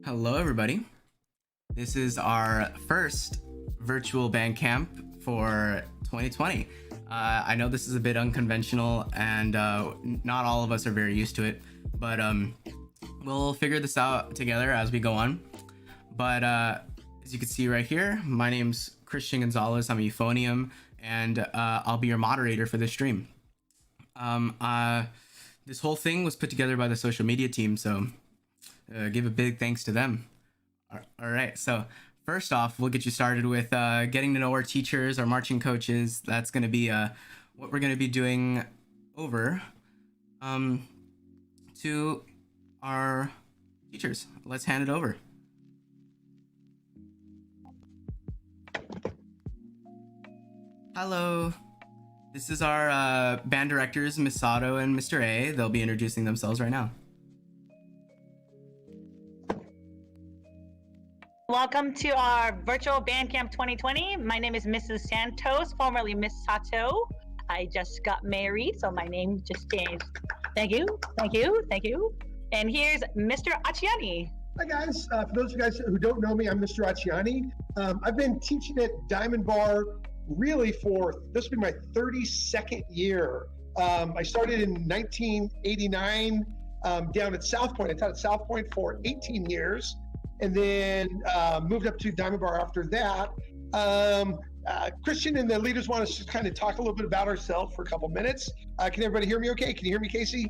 Hello, everybody. This is our first virtual Bandcamp for 2020. I know this is a bit unconventional and not all of us are very used to it, but we'll figure this out together as we go on. But as you can see right here, my name's Christian Gonzalez. I'm a Euphonium, and I'll be your moderator for this stream. This whole thing was put together by the social media team, so give a big thanks to them. All right, so first off, we'll get you started with getting to know our teachers, our marching coaches. That's going to be what we're going to be doing over to our teachers. Let's hand it over. Hello. This is our band directors, Miss Sato and Mr. A. They'll be introducing themselves right now. Welcome to our virtual Bandcamp 2020. My name is Mrs. Santos, formerly Miss Sato. I just got married, so my name just changed. Thank you, thank you, thank you. And here's Mr. Acciani. Hi guys, for those of you guys who don't know me, I'm Mr. Acciani. I've been teaching at Diamond Bar really for, this will be my 32nd year. I started in 1989 down at South Point. I taught at South Point for 18 years. And then moved up to Diamond Bar after that. Christian and the leaders want us to kind of talk a little bit about ourselves for a couple minutes. Can everybody hear me okay? Can you hear me, Casey?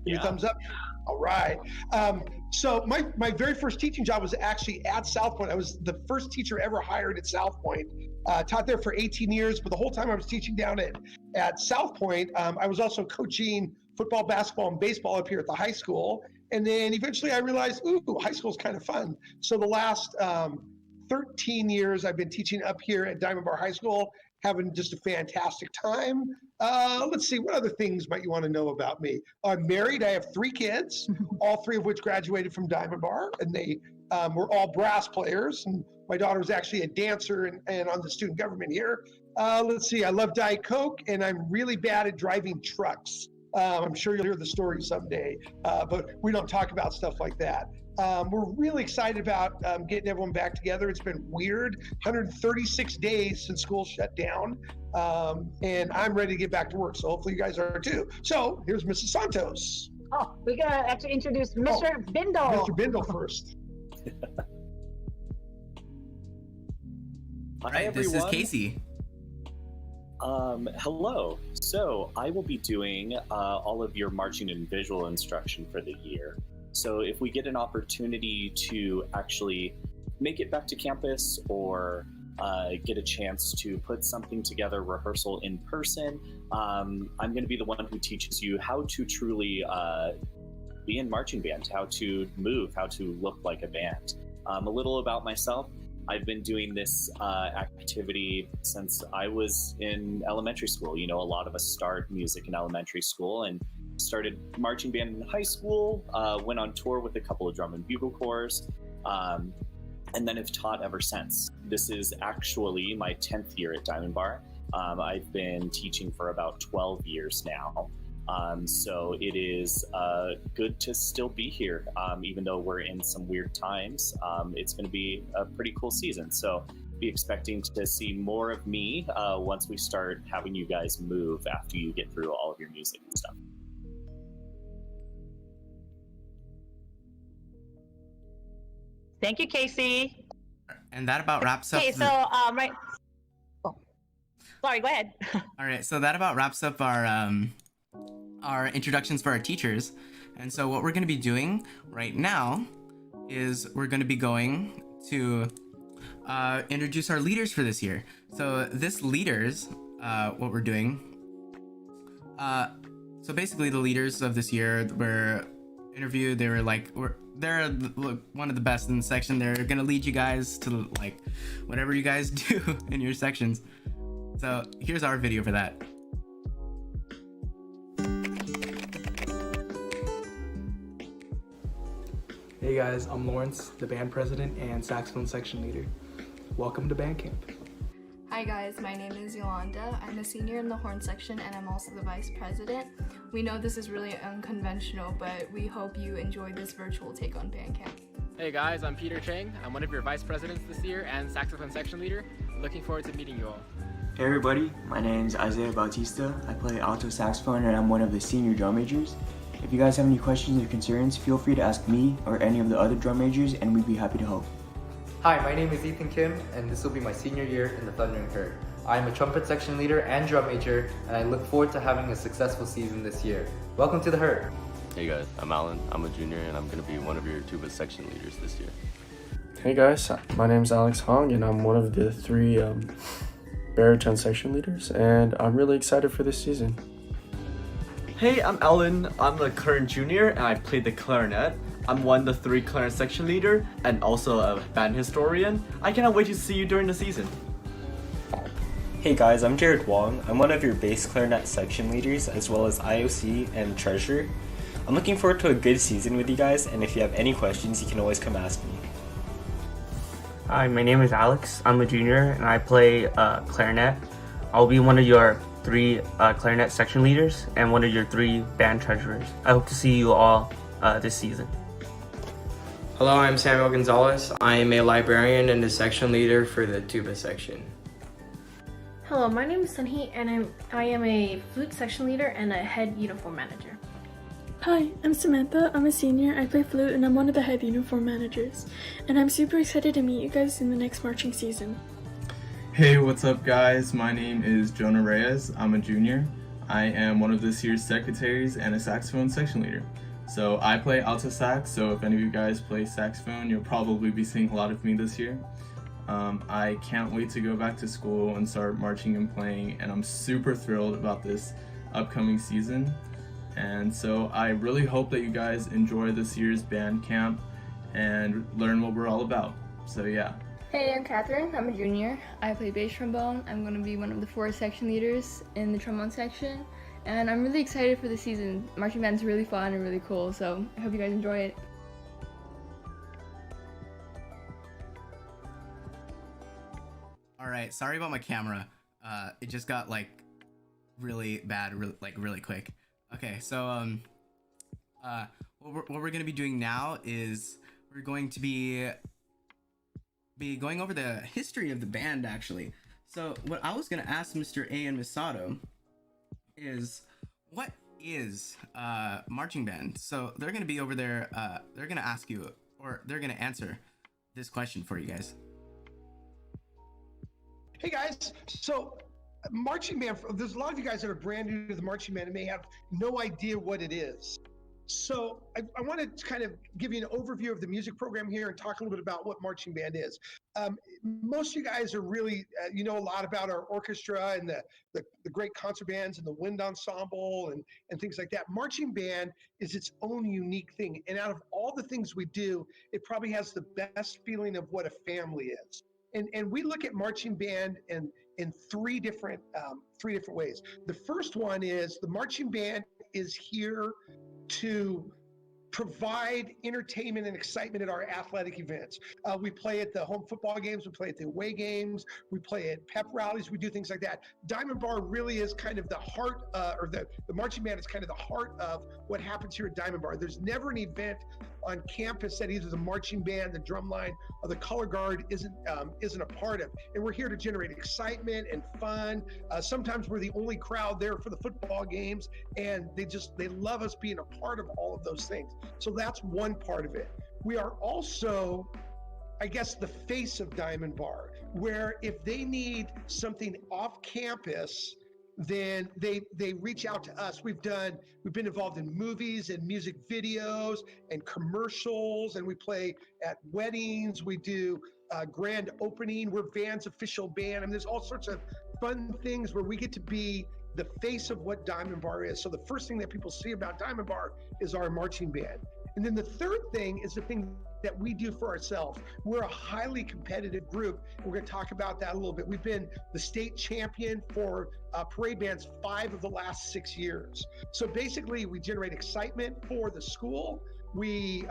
Give me a thumbs up. All right. So my very first teaching job was actually at South Point. I was the first teacher ever hired at South Point. Taught there for 18 years, but the whole time I was teaching down at South Point, I was also coaching football, basketball, and baseball up here at the high school. And then eventually I realized, ooh, high school is kind of fun. So the last 13 years I've been teaching up here at Diamond Bar High School, having just a fantastic time. Let's see, what other things might you want to know about me? I'm married, I have 3 kids, all 3 of which graduated from Diamond Bar, and they were all brass players. And my daughter was actually a dancer and on the student government here. Let's see, I love Diet Coke, and I'm really bad at driving trucks. I'm sure you'll hear the story someday, but we don't talk about stuff like that. We're really excited about getting everyone back together. It's been weird, 136 days since school shut down, and I'm ready to get back to work, so hopefully you guys are too. So here's Mrs. Santos. Oh, we gotta actually introduce Mr. Bindle. Mr. Bindle first. All right, this is Casey. Hello. So I will be doing all of your marching and visual instruction for the year. So if we get an opportunity to actually make it back to campus or get a chance to put something together, rehearsal in person, I'm going to be the one who teaches you how to truly be in marching band, how to move, how to look like a band. A little about myself. I've been doing this activity since I was in elementary school. You know, a lot of us start music in elementary school and started marching band in high school, went on tour with a couple of drum and bugle corps, and then have taught ever since. This is actually my 10th year at Diamond Bar. I've been teaching for about 12 years now. So it is good to still be here, even though we're in some weird times. It's going to be a pretty cool season. So be expecting to see more of me once we start having you guys move after you get through all of your music and stuff. Thank you, Casey. And that about wraps up. Okay, so right. Oh, sorry. Go ahead. All right, so that about wraps up our introductions for our teachers. And so what we're going to be doing right now is we're going to be going to introduce our leaders for this year. So this leaders, what we're doing. So basically the leaders of this year were interviewed. They were like, they're one of the best in the section. They're going to lead you guys to like whatever you guys do in your sections. So here's our video for that. Hey guys, I'm Lawrence, the band president and saxophone section leader. Welcome to Bandcamp. Hi Hi guys, my name is Yolanda. I'm a senior in the horn section and I'm also the vice president. We know this is really unconventional, but we hope you enjoy this virtual take on Bandcamp. Hey guys, I'm Peter Chang. I'm one of your vice presidents this year and saxophone section leader. Looking forward to meeting you all. Hey everybody, my name's Isaiah Bautista. I play alto saxophone and I'm one of the senior drum majors. If you guys have any questions or concerns, feel free to ask me or any of the other drum majors and we'd be happy to help. Hi, my name is Ethan Kim, and this will be my senior year in the Thundering Herd. I am a trumpet section leader and drum major, and I look forward to having a successful season this year. Welcome to the Herd. Hey guys, I'm Alan. I'm a junior, and I'm going to be one of your Tuba section leaders this year. Hey guys, my name's Alex Hong, and I'm one of the 3 baritone section leaders, and I'm really excited for this season. Hey, I'm Alan. I'm a current junior, and I play the clarinet. I'm one of the 3 clarinet section leader and also a band historian. I cannot wait to see you during the season. Hey guys, I'm Jared Wong. I'm one of your bass clarinet section leaders as well as IOC and treasurer. I'm looking forward to a good season with you guys, and if you have any questions, you can always come ask me. Hi, my name is Alex. I'm a junior and I play clarinet. I'll be one of your 3 clarinet section leaders and one of your 3 band treasurers. I hope to see you all this season. Hello, I'm Samuel Gonzalez. I am a librarian and a section leader for the tuba section. Hello, my name is Sunhee and I am a flute section leader and a head uniform manager. Hi, I'm Samantha. I'm a senior. I play flute and I'm one of the head uniform managers. And I'm super excited to meet you guys in the next marching season. Hey, what's up guys? My name is Jonah Reyes. I'm a junior. I am one of this year's secretaries and a saxophone section leader. So I play alto sax, so if any of you guys play saxophone, you'll probably be seeing a lot of me this year. I can't wait to go back to school and start marching and playing, and I'm super thrilled about this upcoming season. And so I really hope that you guys enjoy this year's band camp and learn what we're all about. So yeah. Hey, I'm Catherine. I'm a junior. I play bass trombone. I'm going to be one of the 4 section leaders in the trombone section. And I'm really excited for the season. Marching band's really fun and really cool, so I hope you guys enjoy it. All right, sorry about my camera. It just got like really bad, really quick. Okay, so what we're gonna be doing now is we're going to be going over the history of the band actually. So what I was gonna ask Mr. A and Ms. Sato is what is marching band? So they're gonna be over there. They're gonna ask you, or they're gonna answer this question for you guys. Hey guys, so marching band, there's a lot of you guys that are brand new to the marching band and may have no idea what it is. So I want to kind of give you an overview of the music program here and talk a little bit about what marching band is. Most of you guys are really, you know a lot about our orchestra and the great concert bands and the wind ensemble and things like that. Marching band is its own unique thing. And out of all the things we do, it probably has the best feeling of what a family is. And we look at marching band in 3 different ways. The first one is the marching band is here to provide entertainment and excitement at our athletic events. We play at the home football games, we play at the away games, we play at pep rallies, we do things like that. Diamond Bar really is kind of the heart, or the marching band is kind of the heart of what happens here at Diamond Bar. There's never an event on campus that either the marching band, the drum line, or the color guard isn't a part of. And we're here to generate excitement and fun. Sometimes we're the only crowd there for the football games, and they love us being a part of all of those things. So that's one part of it. We are also, I guess, the face of Diamond Bar, where if they need something off campus, then they reach out to us. We've been involved in movies and music videos and commercials, and we play at weddings. We do grand opening. We're Van's official band. I mean, there's all sorts of fun things where we get to be the face of what Diamond Bar is. So the first thing that people see about Diamond Bar is our marching band. And then the third thing is the thing that we do for ourselves. We're a highly competitive group. We're going to talk about that a little bit. We've been the state champion for parade bands 5 of the last 6 years. So basically we generate excitement for the school. We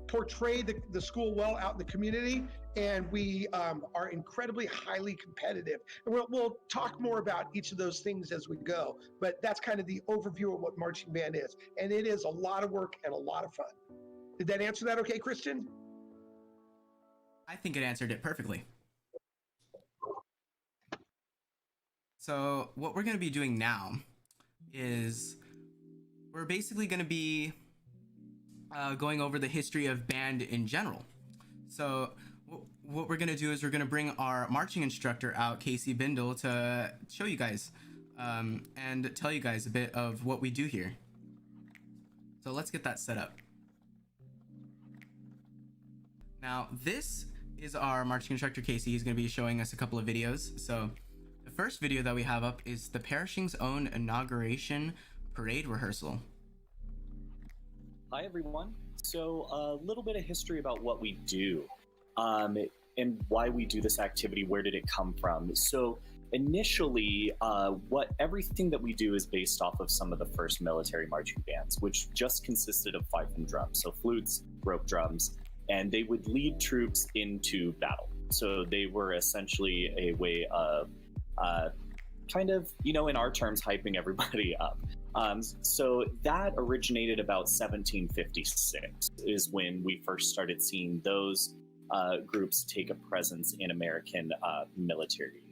portray the school well out in the community, and we are incredibly highly competitive. And we'll talk more about each of those things as we go, but that's kind of the overview of what marching band is. And it is a lot of work and a lot of fun. Did that answer that okay, Christian? I think it answered it perfectly. So what we're going to be doing now is we're basically going to be going over the history of band in general. So what we're going to do is we're going to bring our marching instructor out, Casey Bindle, to show you guys and tell you guys a bit of what we do here. So let's get that set up. Now, this is our marching instructor, Casey. He's going to be showing us a couple of videos. So the first video that we have up is the Perishing's Own inauguration parade rehearsal. Hi, everyone. So a little bit of history about what we do and why we do this activity. Where did it come from? So initially, everything that we do is based off of some of the first military marching bands, which just consisted of fife and drums, so flutes, rope drums, and they would lead troops into battle. So they were essentially a way of kind of, in our terms, hyping everybody up. So that originated about 1756 is when we first started seeing those groups take a presence in American military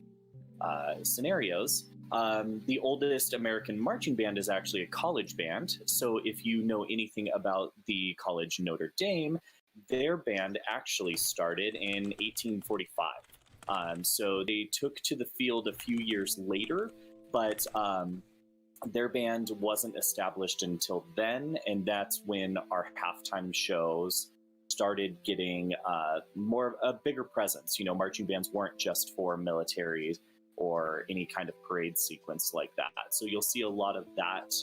scenarios. The oldest American marching band is actually a college band. So if you know anything about the College Notre Dame, their band actually started in 1845. So they took to the field a few years later, but their band wasn't established until then, and that's when our halftime shows started getting a bigger presence. Marching bands weren't just for military or any kind of parade sequence like that. So you'll see a lot of that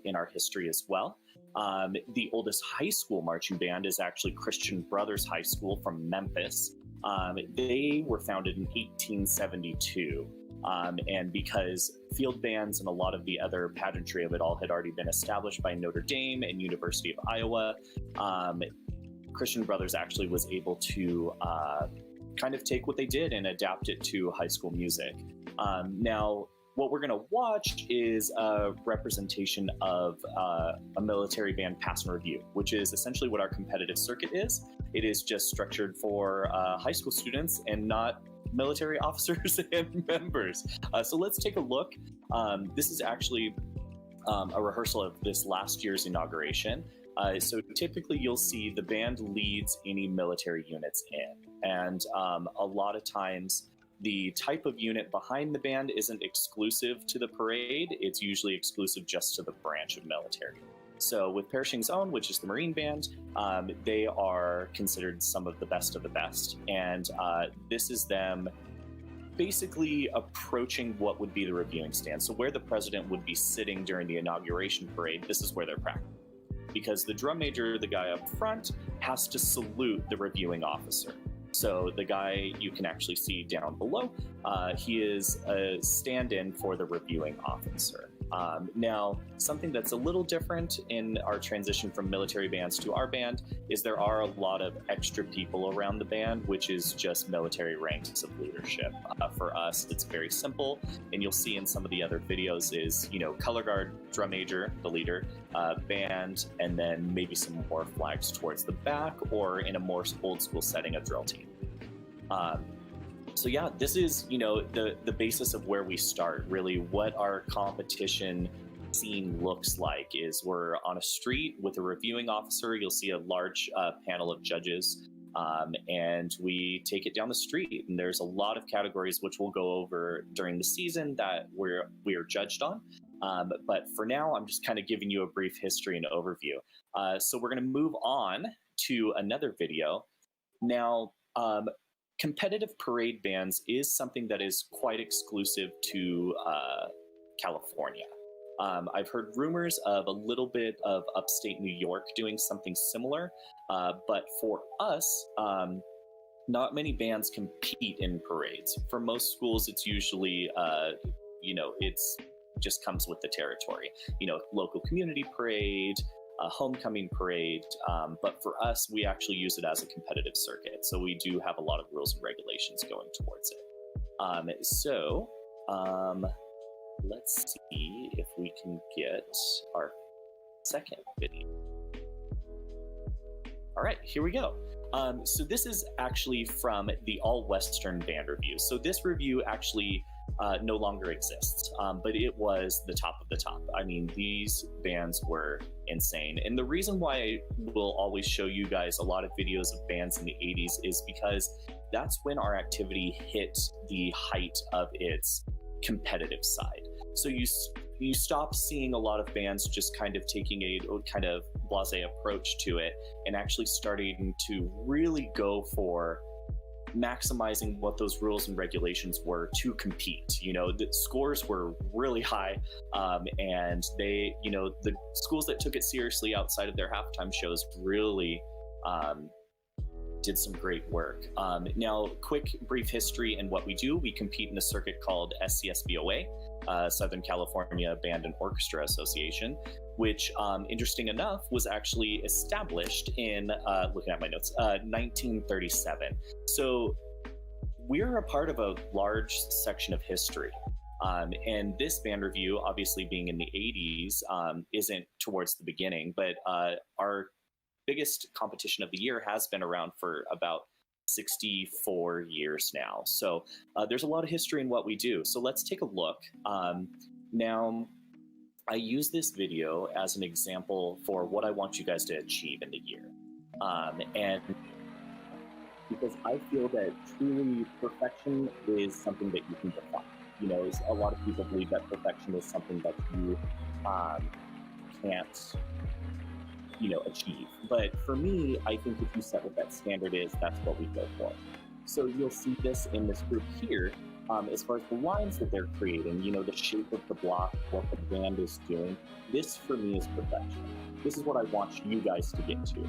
in our history as well. The oldest high school marching band is actually Christian Brothers High School from Memphis. They were founded in 1872. And because field bands and a lot of the other pageantry of it all had already been established by Notre Dame and University of Iowa, Christian Brothers actually was able to kind of take what they did and adapt it to high school music. Now, what we're going to watch is a representation of a military band pass and review, which is essentially what our competitive circuit is. It is just structured for high school students and not military officers and members. So let's take a look. This is actually a rehearsal of this last year's inauguration. So typically you'll see the band leads any military units in. And a lot of times the type of unit behind the band isn't exclusive to the parade. It's usually exclusive just to the branch of military. So with Perishing's Own, which is the Marine Band, they are considered some of the best. And this is them basically approaching what would be the reviewing stand. So where the president would be sitting during the inauguration parade, this is where they're practicing. Because the drum major, the guy up front, has to salute the reviewing officer. So the guy you can actually see down below, he is a stand-in for the reviewing officer. Now, something that's a little different in our transition from military bands to our band is there are a lot of extra people around the band, which is just military ranks of leadership. For us, it's very simple, and you'll see in some of the other videos is, color guard, drum major, the leader, band, and then maybe some more flags towards the back, or in a more old school setting, a drill team. So yeah, this is, the basis of where we start, really what our competition scene looks like is we're on a street with a reviewing officer. You'll see a large panel of judges, and we take it down the street. And there's a lot of categories which we'll go over during the season that we are judged on. But for now, I'm just kind of giving you a brief history and overview. So we're going to move on to another video. Now, competitive parade bands is something that is quite exclusive to California. I've heard rumors of a little bit of upstate New York doing something similar, but for us, not many bands compete in parades. For most schools, it's usually, it's just comes with the territory. Local community parade, homecoming parade. But for us, we actually use it as a competitive circuit. So we do have a lot of rules and regulations going towards it. Let's see if we can get our second video. All right, here we go. So this is actually from the All Western band review. So this review actually no longer exists, but it was the top of the top. I mean, these bands were insane. And the reason why I will always show you guys a lot of videos of bands in the 80s is because that's when our activity hit the height of its competitive side. So you stop seeing a lot of bands just kind of taking a kind of blasé approach to it and actually starting to really go for maximizing what those rules and regulations were to compete. You know, the scores were really high, and they, you know, the schools that took it seriously outside of their halftime shows really did some great work. Now, quick brief history and what we do. We compete in a circuit called SCSBOA, Southern California Band and Orchestra Association, which, interesting enough, was actually established in, looking at my notes, 1937. So we're a part of a large section of history. And this band review, obviously being in the 80s, isn't towards the beginning, but our biggest competition of the year has been around for about 64 years now. So there's a lot of history in what we do. So let's take a look. Now, I use this video as an example for what I want you guys to achieve in the year. And because I feel that truly perfection is something that you can define. You know, a lot of people believe that perfection is something that you can't, you know, achieve. But for me, I think if you set what that standard is, that's what we go for. So you'll see this in this group here, as far as the lines that they're creating, you know, the shape of the block, what the band is doing. This for me is perfection. This is what I want you guys to get to.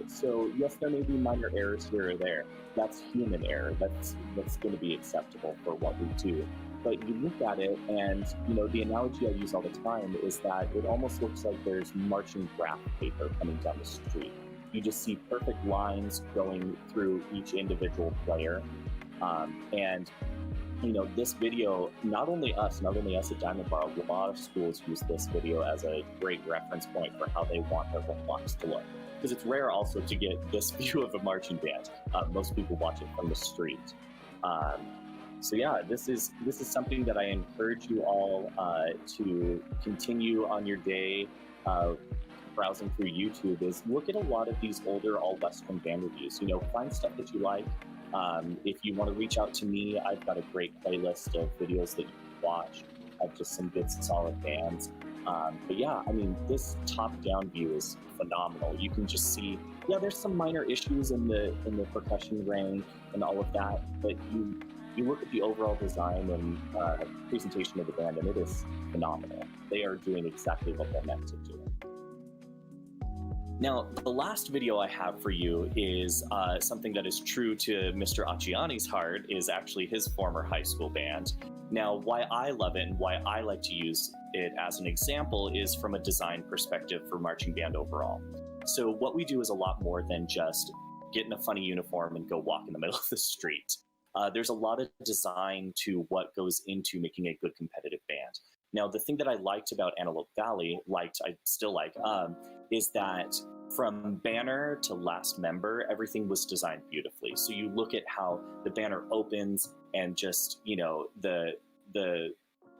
So yes, there may be minor errors here or there. That's human error. That's going to be acceptable for what we do. But you look at it, and you know, the analogy I use all the time is that it almost looks like there's marching graph paper coming down the street. You just see perfect lines going through each individual player, and you know, this video, not only us at Diamond Bar, a lot of schools use this video as a great reference point for how they want their whole blocks to look. Because it's rare also to get this view of a marching band. Most people watch it from the street. So yeah, this is something that I encourage you all to continue on your day browsing through YouTube. Is look at a lot of these older all Western band reviews. You know, find stuff that you like. If you want to reach out to me, I've got a great playlist of videos that you can watch of just some good solid bands. But yeah, I mean, this top-down view is phenomenal. You can just see, yeah, there's some minor issues in the percussion rank and all of that, but you look at the overall design and presentation of the band, and it is phenomenal. They are doing exactly what they're meant to do. Now, the last video I have for you is something that is true to Mr. Acciani's heart, is actually his former high school band. Now, why I love it and why I like to use it as an example is from a design perspective for marching band overall. So what we do is a lot more than just get in a funny uniform and go walk in the middle of the street. There's a lot of design to what goes into making a good competitive band. Now, the thing that I liked about Antelope Valley, I still like, is that from banner to last member, everything was designed beautifully. So you look at how the banner opens and just, you know, the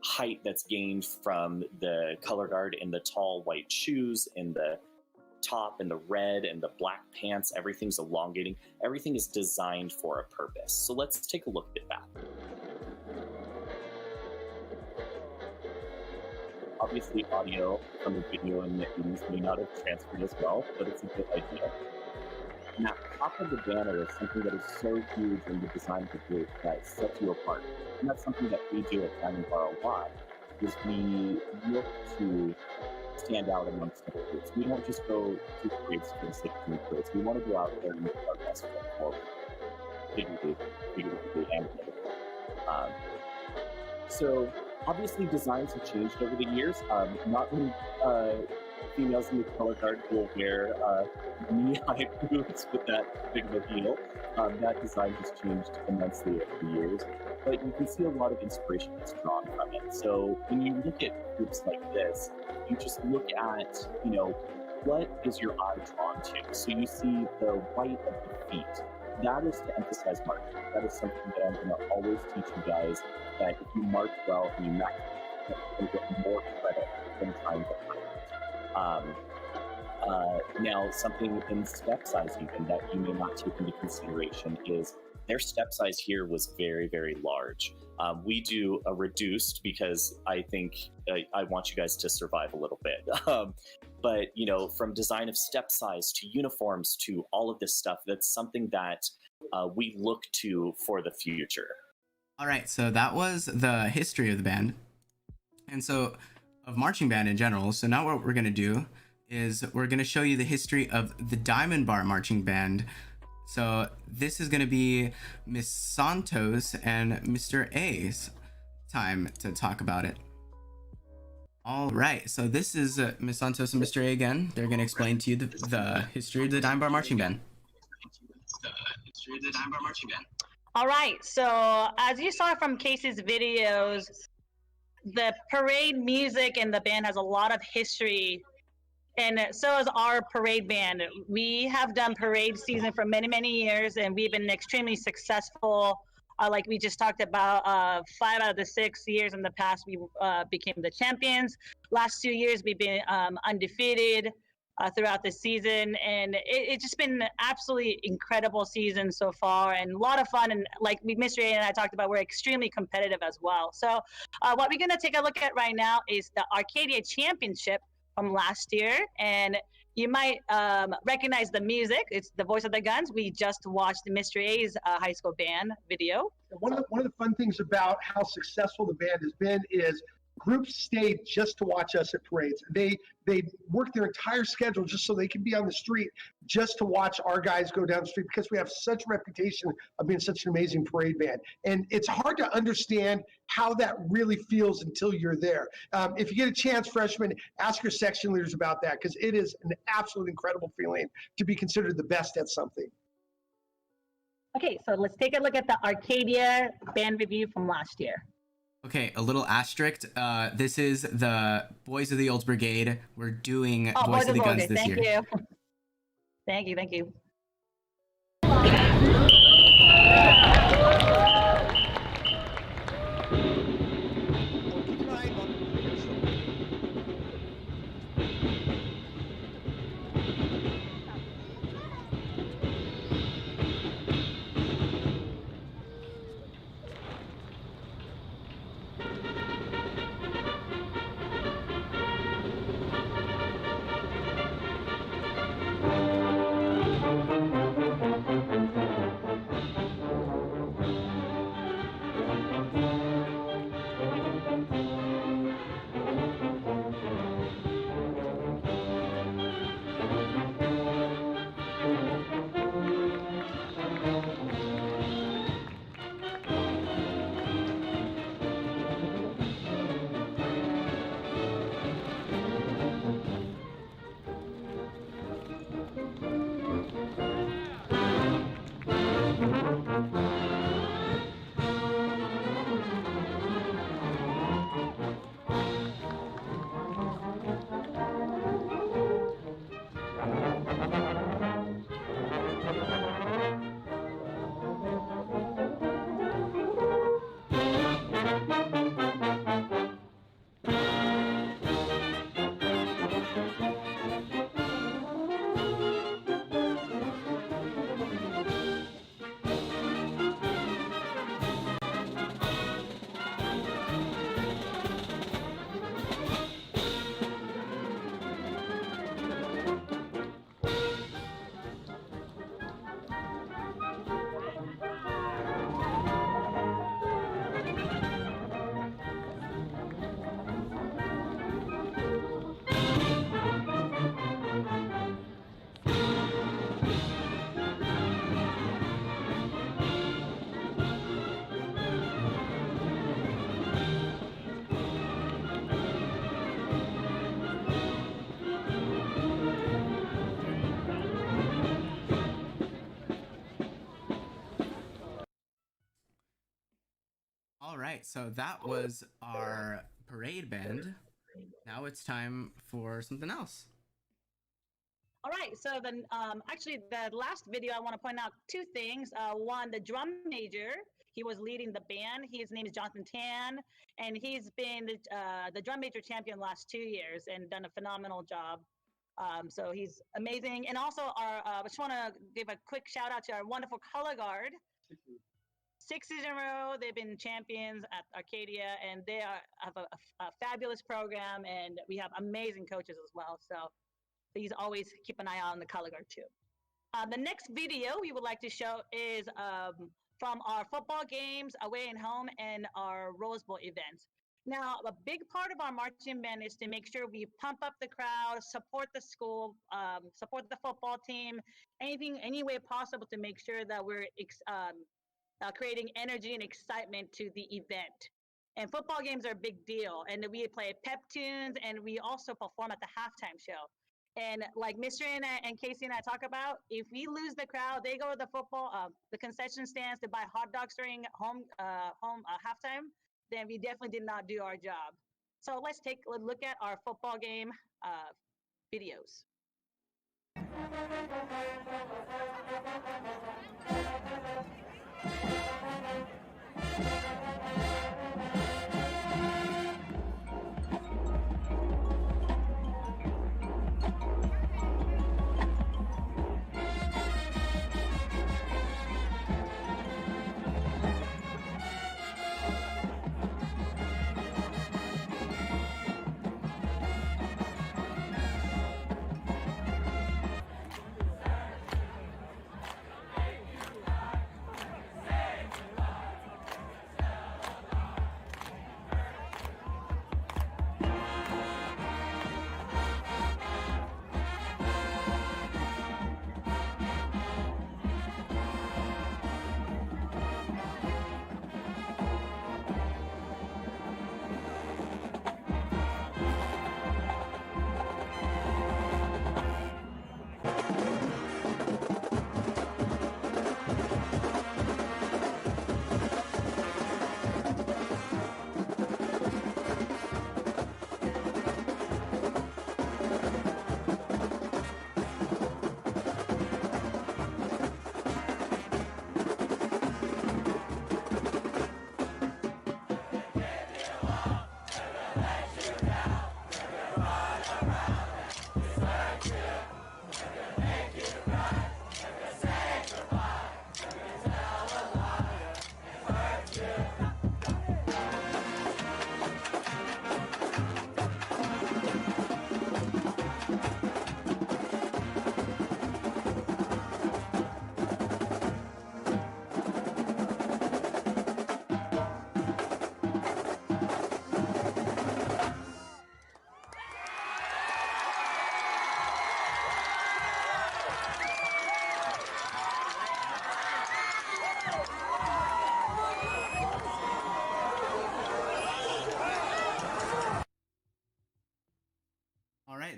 height that's gained from the color guard in the tall white shoes, in the top and the red and the black pants, everything's elongating. Everything is designed for a purpose. So let's take a look at that. Obviously, audio from the video in the 80s may not have transferred as well, but it's a good idea. And that top of the banner is something that is so huge in the design of the group that sets you apart. And that's something that we do at Diamond Bar a lot, is we look to stand out amongst the groups. We don't just go to grades for the sake of doing grades. We want to go out there and make our best foot forward, figuratively and literally. So obviously designs have changed over the years. Not many females in the color guard will wear knee-high boots with that big of a heel. That design has changed immensely over the years, but you can see a lot of inspiration that's drawn from it. So when you look at groups like this, you just look at, you know, what is your eye drawn to? So you see the white of the feet. That is to emphasize marching. That is something that I'm going to always teach you guys, that if you march well and you match, you'll get more credit than trying to hide it. Now, something in step size even that you may not take into consideration is their step size here was very, very large. We do a reduced because I think I want you guys to survive a little bit. But, you know, from design of step size to uniforms to all of this stuff, that's something that we look to for the future. All right, so that was the history of the band. And so of marching band in general. So now what we're going to do is we're going to show you the history of the Diamond Bar Marching Band. So this is going to be Miss Santos and Mr. A's time to talk about it. All right, so this is Miss Santos and Mr. A again. They're going to explain to you the history of the Diamond Bar Marching Band. All right, so as you saw from Casey's videos, the parade music and the band has a lot of history, and so is our parade band. We have done parade season for many, many years, and we've been extremely successful. Like we just talked about, 5 out of the 6 years in the past, we became the champions. Last 2 years, we've been undefeated throughout the season, and it's just been an absolutely incredible season so far, and a lot of fun. And like Mr. A and I talked about, we're extremely competitive as well. So what we're going to take a look at right now is the Arcadia Championship from last year, and you might recognize the music. It's the Voice of the Guns. We just watched Mr. A's high school band video. One of the fun things about how successful the band has been is groups stayed just to watch us at parades. They work their entire schedule just so they can be on the street just to watch our guys go down the street, because we have such a reputation of being such an amazing parade band. And it's hard to understand how that really feels until you're there. If you get a chance, freshmen, ask your section leaders about that, because it is an absolute incredible feeling to be considered the best at something. Okay, so let's take a look at the Arcadia band review from last year. Okay, a little asterisk. This is the Boys of the Olds Brigade. We're doing Voice of the Guns this year. Thank you. Thank you. right, so that was our parade band. Now it's time for something else. All right, so then actually the last video, I want to point out two things. One, the drum major, he was leading the band. His name is Jonathan Tan, and he's been the drum major champion the last 2 years and done a phenomenal job. So he's amazing. And also, I just want to give a quick shout out to our wonderful color guard. 6 seasons in a row, they've been champions at Arcadia, and they have a fabulous program, and we have amazing coaches as well. So please always keep an eye on the color guard too. The next video we would like to show is from our football games, away and home, and our Rose Bowl events. Now, a big part of our marching band is to make sure we pump up the crowd, support the school, support the football team, any way possible to make sure that we're creating energy and excitement to the event. And football games are a big deal. And we play pep tunes, and we also perform at the halftime show. And like Mr. and Casey and I talk about, if we lose the crowd, they go to the concession stands to buy hot dogs during home halftime, then we definitely did not do our job. So let's take a look at our football game videos.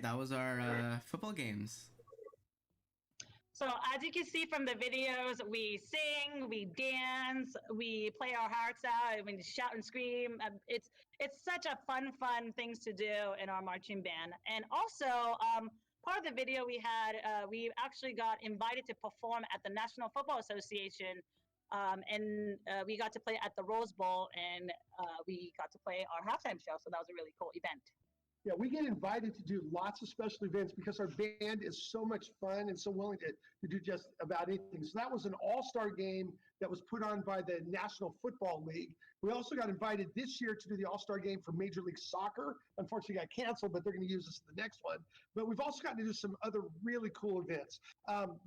That was our football games. So as you can see from the videos, we sing, we dance, we play our hearts out, we shout and scream. It's such a fun things to do in our marching band. And also, part of the video we had, we actually got invited to perform at the National Football Association, and we got to play at the Rose Bowl, and we got to play our halftime show. So that was a really cool event. Yeah, we get invited to do lots of special events because our band is so much fun and so willing to do just about anything. So that was an all-star game that was put on by the National Football League. We also got invited this year to do the all-star game for Major League Soccer. Unfortunately, got canceled, but they're going to use us in the next one. But we've also gotten to do some other really cool events.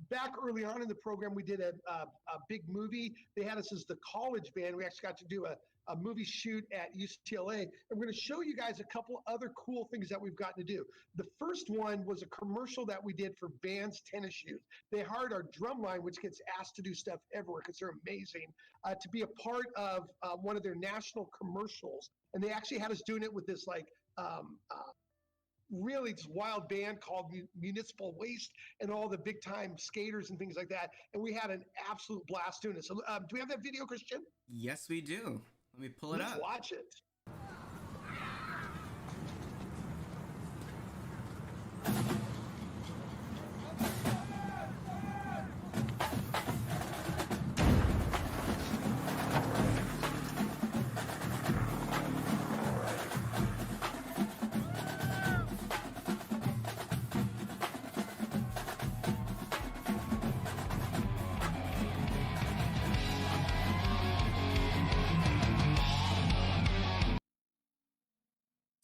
Back early on in the program, we did a big movie. They had us as the college band. We actually got to do a movie shoot at UCLA. And we're going to show you guys a couple other cool things that we've gotten to do. The first one was a commercial that we did for Vans tennis shoes. They hired our drum line, which gets asked to do stuff everywhere because they're amazing, to be a part of one of their national commercials. And they actually had us doing it with this really wild band called Municipal Waste and all the big time skaters and things like that. And we had an absolute blast doing it. So do we have that video, Christian? Yes, we do. Let me pull it Let's up. watch it.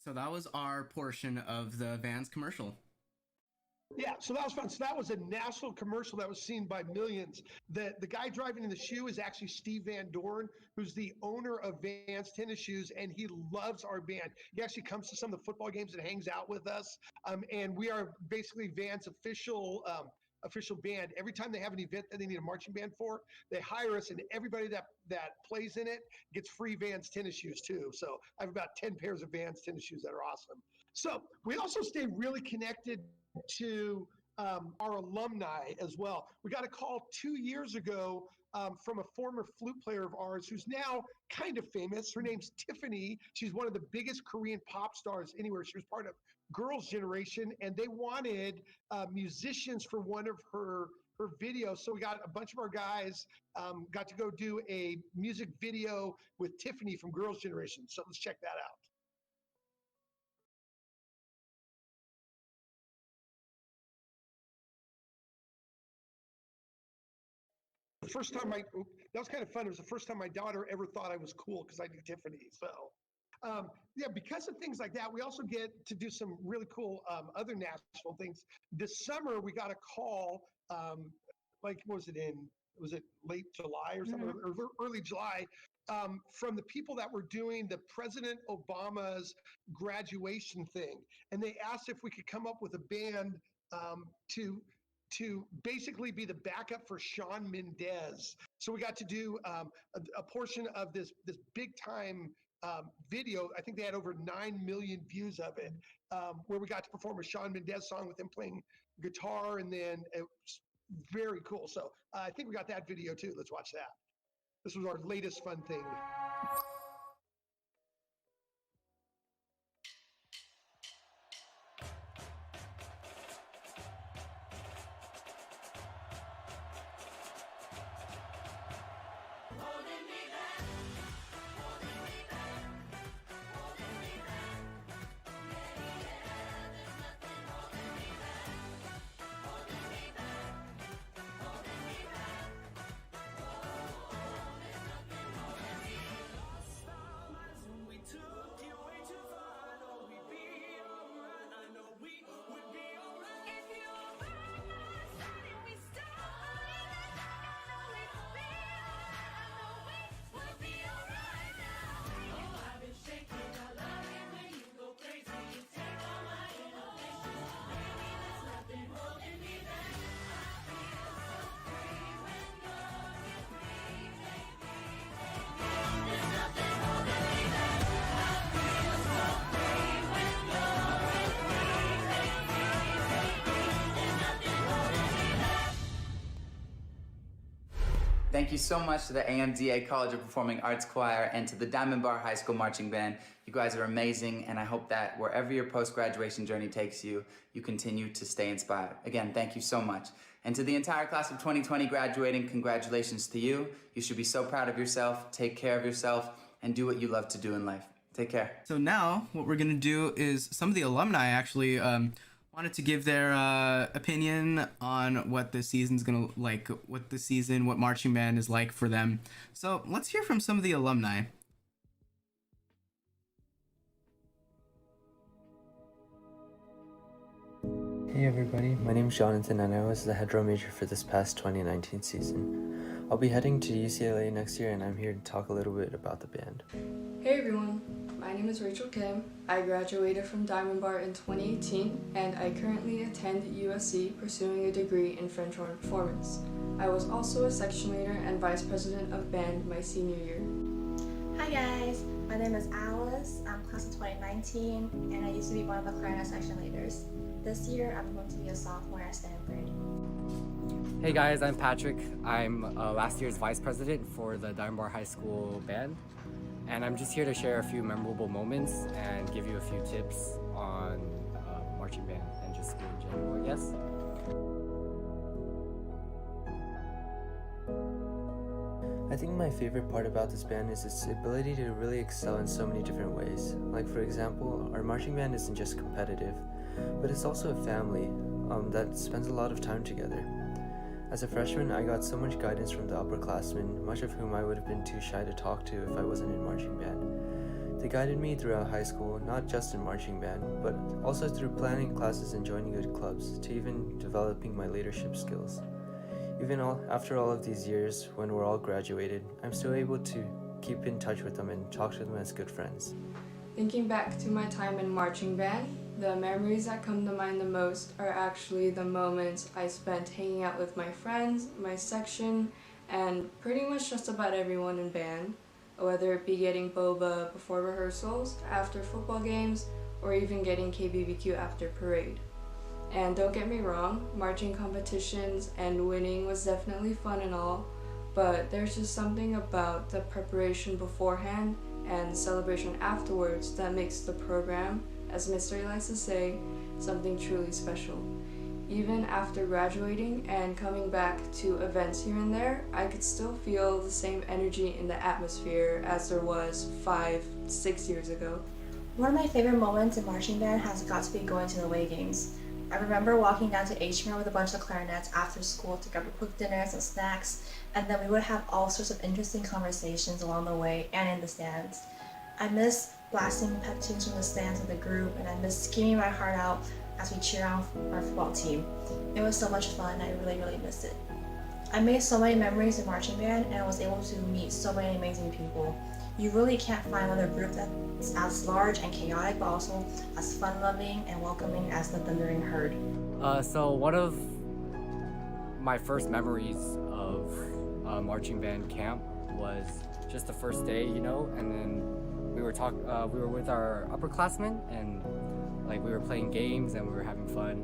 So that was our portion of the Vans commercial. Yeah, so that was fun. So that was a national commercial that was seen by millions. The guy driving in the shoe is actually Steve Van Dorn, who's the owner of Vans tennis shoes, and he loves our band. He actually comes to some of the football games and hangs out with us. And we are basically Vans official band. Every time they have an event that they need a marching band for, they hire us, and everybody that plays in it gets free Vans tennis shoes too. So I have about 10 pairs of Vans tennis shoes that are awesome. So we also stay really connected to our alumni as well. We got a call 2 years ago from a former flute player of ours who's now kind of famous. Her name's Tiffany. She's one of the biggest Korean pop stars anywhere. She was part of Girls' Generation, and they wanted musicians for one of her videos. So we got a bunch of our guys got to go do a music video with Tiffany from Girls' Generation. So let's check that out. The first time that was kind of fun. It was the first time my daughter ever thought I was cool because I do Tiffany. So yeah, because of things like that, we also get to do some really cool other national things. This summer, we got a call, like, was it late July or something, or early July, from the people that were doing the President Obama's graduation thing. And they asked if we could come up with a band to basically be the backup for Shawn Mendes. So we got to do a portion of this big time video. I think they had over 9 million views of it, where we got to perform a Shawn Mendes song with him playing guitar, and then it was very cool. So I think we got that video too. Let's watch that. This was our latest fun thing. Thank you so much to the AMDA College of Performing Arts Choir and to the Diamond Bar High School Marching Band. You guys are amazing, and I hope that wherever your post-graduation journey takes you, you continue to stay inspired. Again, thank you so much. And to the entire class of 2020 graduating, congratulations to you. You should be so proud of yourself, take care of yourself, and do what you love to do in life. Take care. So now what we're going to do is some of the alumni actually wanted to give their opinion on what the season's going to like, what marching band is like for them. So let's hear from some of the alumni. Hey everybody, my name is Jonathan and I was the head drum major for this past 2019 season. I'll be heading to UCLA next year and I'm here to talk a little bit about the band. Hey everyone, my name is Rachel Kim. I graduated from Diamond Bar in 2018 and I currently attend USC pursuing a degree in French horn performance. I was also a section leader and vice president of band my senior year. Hi guys, my name is Alice. I'm class of 2019 and I used to be one of the clarinet section leaders. This year I'm going to be a sophomore at Stanford. Hey guys, I'm Patrick. I'm last year's vice president for the Diamond Bar High School band. and I'm just here to share a few memorable moments and give you a few tips on marching band and just school in general, I guess. I think my favorite part about this band is its ability to really excel in so many different ways. Like for example, our marching band isn't just competitive, but it's also a family that spends a lot of time together. As a freshman, I got so much guidance from the upperclassmen, much of whom I would have been too shy to talk to if I wasn't in marching band. They guided me throughout high school, not just in marching band, but also through planning classes and joining good clubs, to even developing my leadership skills. After all of these years, when we're all graduated, I'm still able to keep in touch with them and talk to them as good friends. Thinking back to my time in marching band, the memories that come to mind the most are actually the moments I spent hanging out with my friends, my section, and pretty much just about everyone in band, whether it be getting boba before rehearsals, after football games, or even getting KBBQ after parade. And don't get me wrong, marching competitions and winning was definitely fun and all, but there's just something about the preparation beforehand and celebration afterwards that makes the program, as Mr. likes to say, something truly special. Even after graduating and coming back to events here and there, I could still feel the same energy in the atmosphere as there was 5-6 years ago. One of my favorite moments in marching band has got to be going to the away games. I remember walking down to H-Mart with a bunch of clarinets after school to grab a quick dinner, some snacks, and then we would have all sorts of interesting conversations along the way and in the stands. I miss blasting pep tunes from the stands with the group, and I miss screaming my heart out as we cheer on our football team. It was so much fun, I really, really missed it. I made so many memories in marching band, and I was able to meet so many amazing people. You really can't find another group that's as large and chaotic, but also as fun-loving and welcoming as the Thundering Herd. So one of my first memories of marching band camp was just the first day, and then we were with our upperclassmen, and like we were playing games and we were having fun.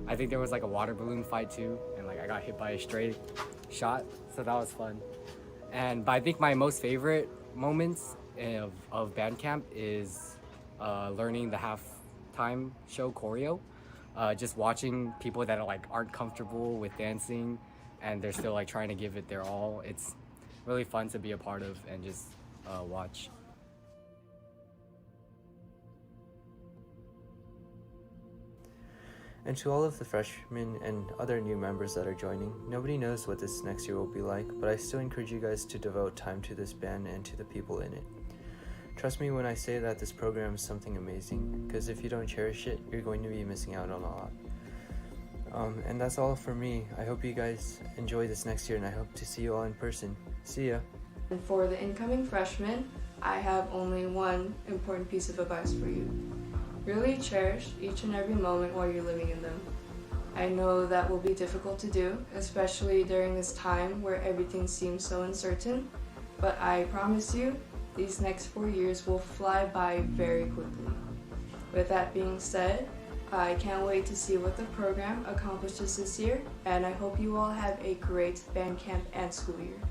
I think there was like a water balloon fight too, and like I got hit by a stray shot, so that was fun. But I think my most favorite moments of band camp is learning the halftime show choreo. Just watching people that aren't comfortable with dancing and they're still like trying to give it their all. It's really fun to be a part of and just watch. And to all of the freshmen and other new members that are joining, nobody knows what this next year will be like, but I still encourage you guys to devote time to this band and to the people in it. Trust me when I say that this program is something amazing, because if you don't cherish it, you're going to be missing out on a lot. And that's all for me. I hope you guys enjoy this next year, and I hope to see you all in person. See ya! And for the incoming freshmen, I have only one important piece of advice for you. Really cherish each and every moment while you're living in them. I know that will be difficult to do, especially during this time where everything seems so uncertain, but I promise you, these next 4 years will fly by very quickly. With that being said, I can't wait to see what the program accomplishes this year, and I hope you all have a great band camp and school year.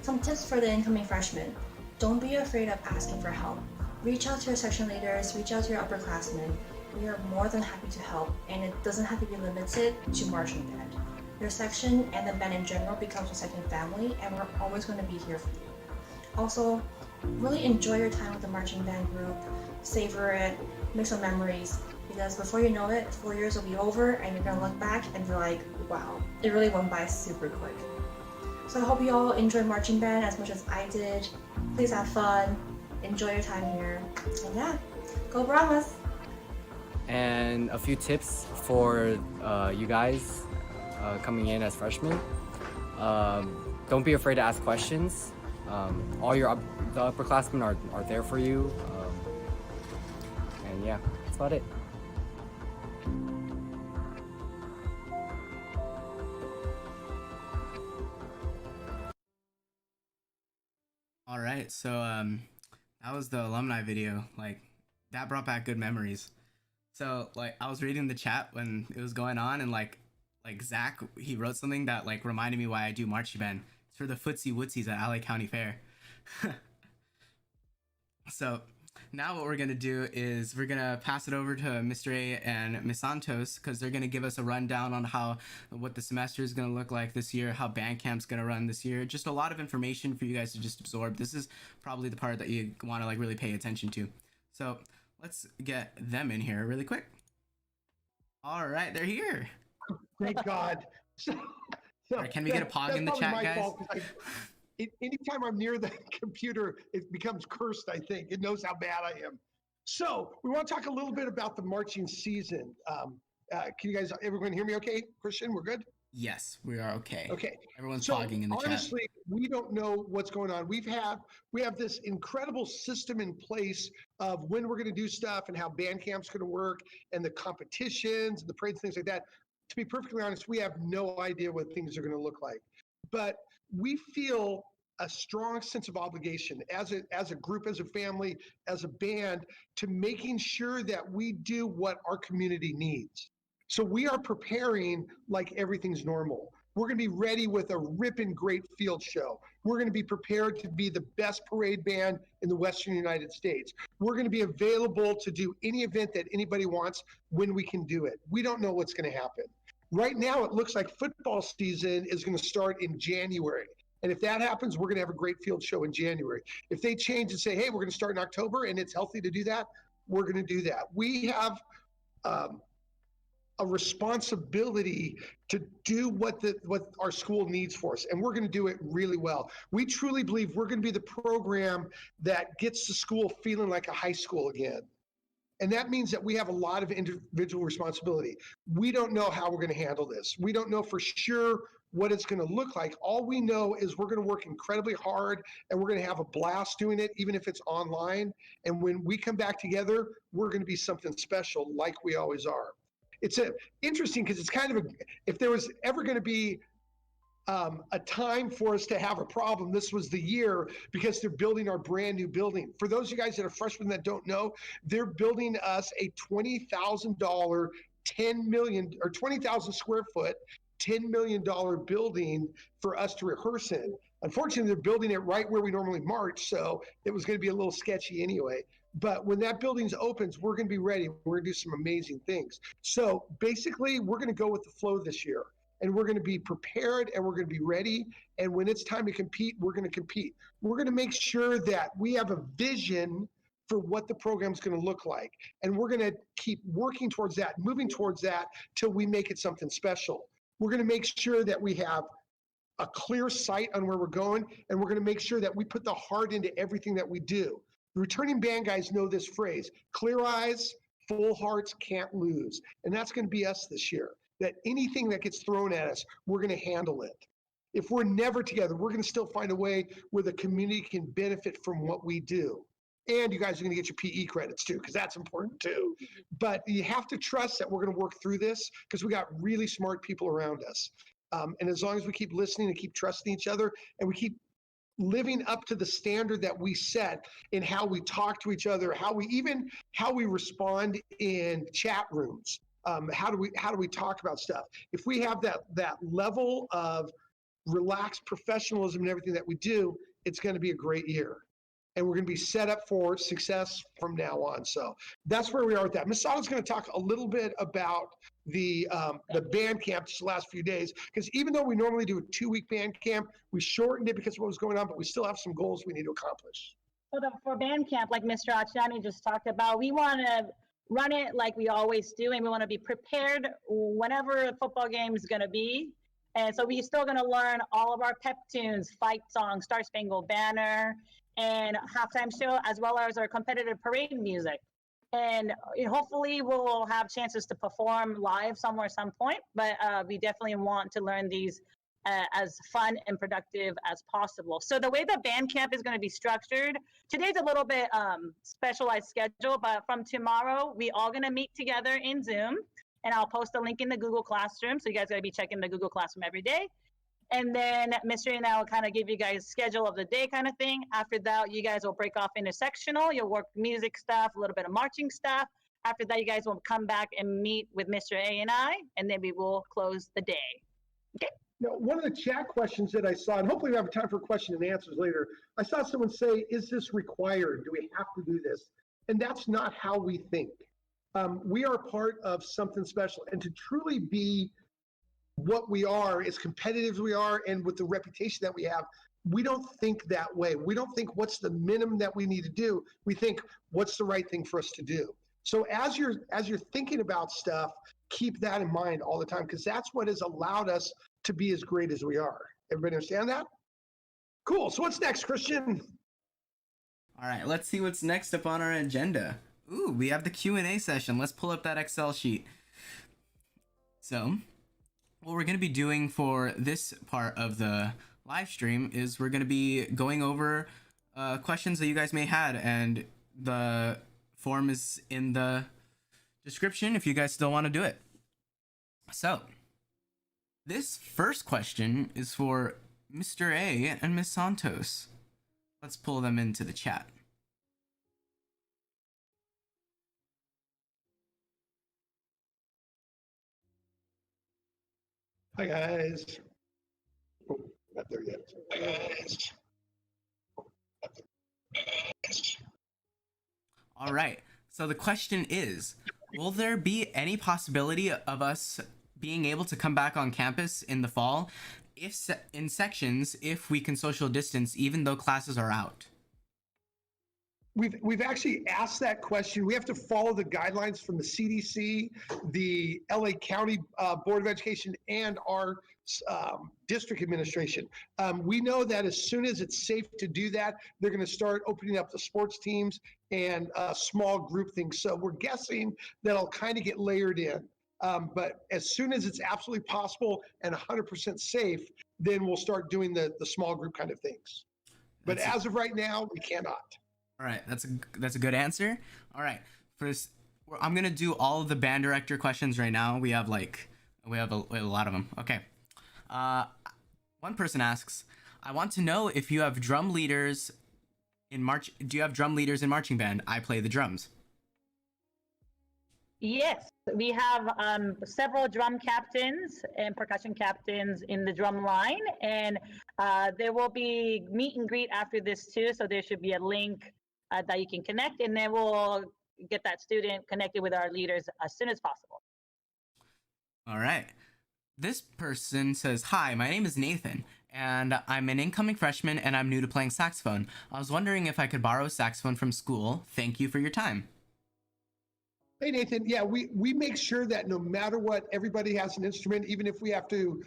Some tips for the incoming freshmen. Don't be afraid of asking for help. Reach out to your section leaders, reach out to your upperclassmen. We are more than happy to help, and it doesn't have to be limited to marching band. Your section and the band in general becomes a second family, and we're always going to be here for you. Also, really enjoy your time with the marching band group, savor it, make some memories, because before you know it, 4 years will be over, and you're going to look back and be like, wow, it really went by super quick. So I hope you all enjoy marching band as much as I did. Please have fun. Enjoy your time here, and yeah, go Brahmas! And a few tips for you guys coming in as freshmen. Don't be afraid to ask questions. All the upperclassmen are there for you. And yeah, that's about it. All right, so that was the alumni video. Like, that brought back good memories. So like I was reading the chat when it was going on, and like Zach, he wrote something that like reminded me why I do marching band. It's for the footsie wootsies at LA County Fair. So now what we're going to do is we're going to pass it over to Mr. A and Ms. Santos, because they're going to give us a rundown on what the semester is going to look like this year, how Bandcamp's going to run this year. Just a lot of information for you guys to just absorb. This is probably the part that you want to like really pay attention to. So let's get them in here really quick. All right, they're here. Thank God. All right, can we get a pog in the chat, guys? Anytime I'm near the computer, it becomes cursed, I think. It knows how bad I am. So we want to talk a little bit about the marching season. Can you guys, everyone hear me okay? Christian, we're good? Yes, we are okay. Okay. Everyone's pogging in the chat. Honestly, we don't know what's going on. We have this incredible system in place of when we're going to do stuff and how Bandcamp's going to work and the competitions and the parades, things like that. To be perfectly honest, we have no idea what things are going to look like. But we feel a strong sense of obligation as a group, as a family, as a band, to making sure that we do what our community needs. So we are preparing like everything's normal. We're going to be ready with a ripping great field show. We're going to be prepared to be the best parade band in the Western United States. We're going to be available to do any event that anybody wants when we can do it. We don't know what's going to happen. Right now, it looks like football season is going to start in January. And if that happens, we're going to have a great field show in January. If they change and say, hey, we're going to start in October and it's healthy to do that, we're going to do that. We have a responsibility to do what our school needs for us, and we're going to do it really well. We truly believe we're going to be the program that gets the school feeling like a high school again. And that means that we have a lot of individual responsibility. We don't know how we're going to handle this. We don't know for sure what it's going to look like. All we know is we're going to work incredibly hard and we're going to have a blast doing it, even if it's online. And when we come back together, we're going to be something special like we always are. It's interesting because it's kind of if there was ever going to be a time for us to have a problem, this was the year, because they're building our brand new building. For those of you guys that are freshmen that don't know, they're building us a $20,000, 10 million or 20,000 square foot, $10 million building for us to rehearse in. Unfortunately, they're building it right where we normally march, so it was going to be a little sketchy anyway. But when that building opens, we're going to be ready. We're going to do some amazing things. So basically, we're going to go with the flow this year. And we're going to be prepared and we're going to be ready. And when it's time to compete, we're going to compete. We're going to make sure that we have a vision for what the program's going to look like. And we're going to keep working towards that, moving towards that till we make it something special. We're going to make sure that we have a clear sight on where we're going. And we're going to make sure that we put the heart into everything that we do. The returning band guys know this phrase: clear eyes, full hearts, can't lose. And that's going to be us this year. That anything that gets thrown at us, we're going to handle it. If we're never together, we're going to still find a way where the community can benefit from what we do. And you guys are going to get your PE credits too, because that's important too. But you have to trust that we're going to work through this, because we got really smart people around us. And as long as we keep listening and keep trusting each other, and we keep living up to the standard that we set in how we talk to each other, how we respond in chat rooms. How do we talk about stuff? If we have that level of relaxed professionalism in everything that we do, it's going to be a great year. And we're going to be set up for success from now on. So that's where we are with that. Masada's going to talk a little bit about the band camp this last few days, because even though we normally do a 2-week band camp, we shortened it because of what was going on, but we still have some goals we need to accomplish. For band camp, like Mr. Achani just talked about, we want to run it like we always do, and we want to be prepared whenever a football game is going to be. And so we're still going to learn all of our pep tunes, fight songs, Star Spangled Banner, and halftime show, as well as our competitive parade music. And hopefully we'll have chances to perform live somewhere at some point, but we definitely want to learn these as fun and productive as possible. So the way the band camp is going to be structured, today's a little bit specialized schedule, but from tomorrow, we all going to meet together in Zoom, and I'll post a link in the Google Classroom. So you guys got to be checking the Google Classroom every day. And then Mr. and I will kind of give you guys schedule of the day kind of thing. After that, you guys will break off into sectional. You'll work music stuff, a little bit of marching stuff. After that, you guys will come back and meet with Mr. A and I, and then we will close the day. Okay. Now, one of the chat questions that I saw, and hopefully we have time for question and answers later, I saw someone say, is this required? Do we have to do this? And that's not how we think. We are part of something special. And to truly be what we are, as competitive as we are, and with the reputation that we have, we don't think that way. We don't think what's the minimum that we need to do. We think what's the right thing for us to do. So as you're thinking about stuff, keep that in mind all the time, because that's what has allowed us to be as great as we are. Everybody understand that? Cool. So what's next, Christian? All right, let's see what's next up on our agenda. Ooh, we have the Q&A session. Let's pull up that Excel sheet. So, what we're going to be doing for this part of the live stream is we're going to be going over questions that you guys may had, and the form is in the description if you guys still want to do it. So, this first question is for Mr. A and Miss Santos. Let's pull them into the chat. Hi, guys. Oh, not there yet. Hi, guys. All right. So the question is, will there be any possibility of us being able to come back on campus in the fall in sections if we can social distance even though classes are out? We've actually asked that question. We have to follow the guidelines from the CDC, the LA County Board of Education, and our district administration. We know that as soon as it's safe to do that, they're going to start opening up the sports teams and small group things. So we're guessing that'll kind of get layered in. But as soon as it's absolutely possible and 100% safe, then we'll start doing the small group kind of things. But as of right now, we cannot. All right, that's a good answer. All right, first I'm gonna do all of the band director questions right now. We have a lot of them. Okay, one person asks, I want to know if you have drum leaders in march. Do you have drum leaders in marching band? I play the drums. Yes, we have several drum captains and percussion captains in the drum line, and there will be meet and greet after this too. So there should be a link that you can connect, and then we'll get that student connected with our leaders as soon as possible. All right. This person says, hi, my name is Nathan, and I'm an incoming freshman, and I'm new to playing saxophone. I was wondering if I could borrow a saxophone from school. Thank you for your time. Hey, Nathan. Yeah, we make sure that no matter what, everybody has an instrument, even if we have to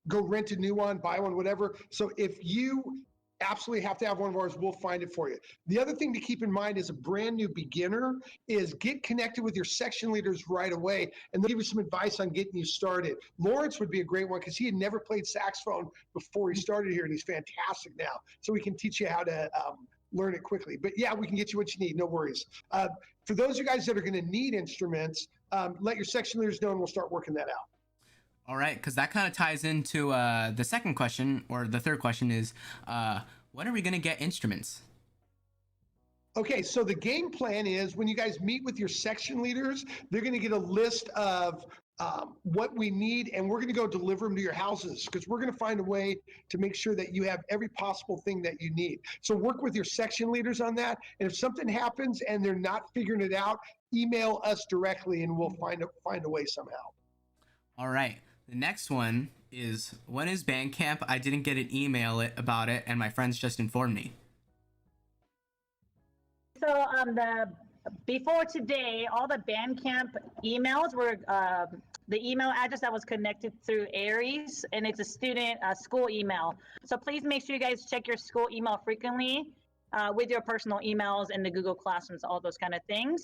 go rent a new one, buy one, whatever. So if you absolutely have to have one of ours, we'll find it for you. The other thing to keep in mind as a brand new beginner is get connected with your section leaders right away, and they'll give you some advice on getting you started. Lawrence would be a great one because he had never played saxophone before he started here, and he's fantastic now. So we can teach you how to learn it quickly. But yeah, we can get you what you need, no worries. For those of you guys that are gonna need instruments, let your section leaders know and we'll start working that out. All right, because that kind of ties into the second question, or the third question is, when are we going to get instruments? Okay, so the game plan is when you guys meet with your section leaders, they're going to get a list of what we need, and we're going to go deliver them to your houses because we're going to find a way to make sure that you have every possible thing that you need. So work with your section leaders on that, and if something happens and they're not figuring it out, email us directly and we'll find a way somehow. All right. The next one is, when is Bandcamp? I didn't get an email about it, and my friends just informed me. So before today, all the Bandcamp emails were the email address that was connected through Aries, and it's a student school email. So please make sure you guys check your school email frequently with your personal emails and the Google Classrooms, all those kind of things.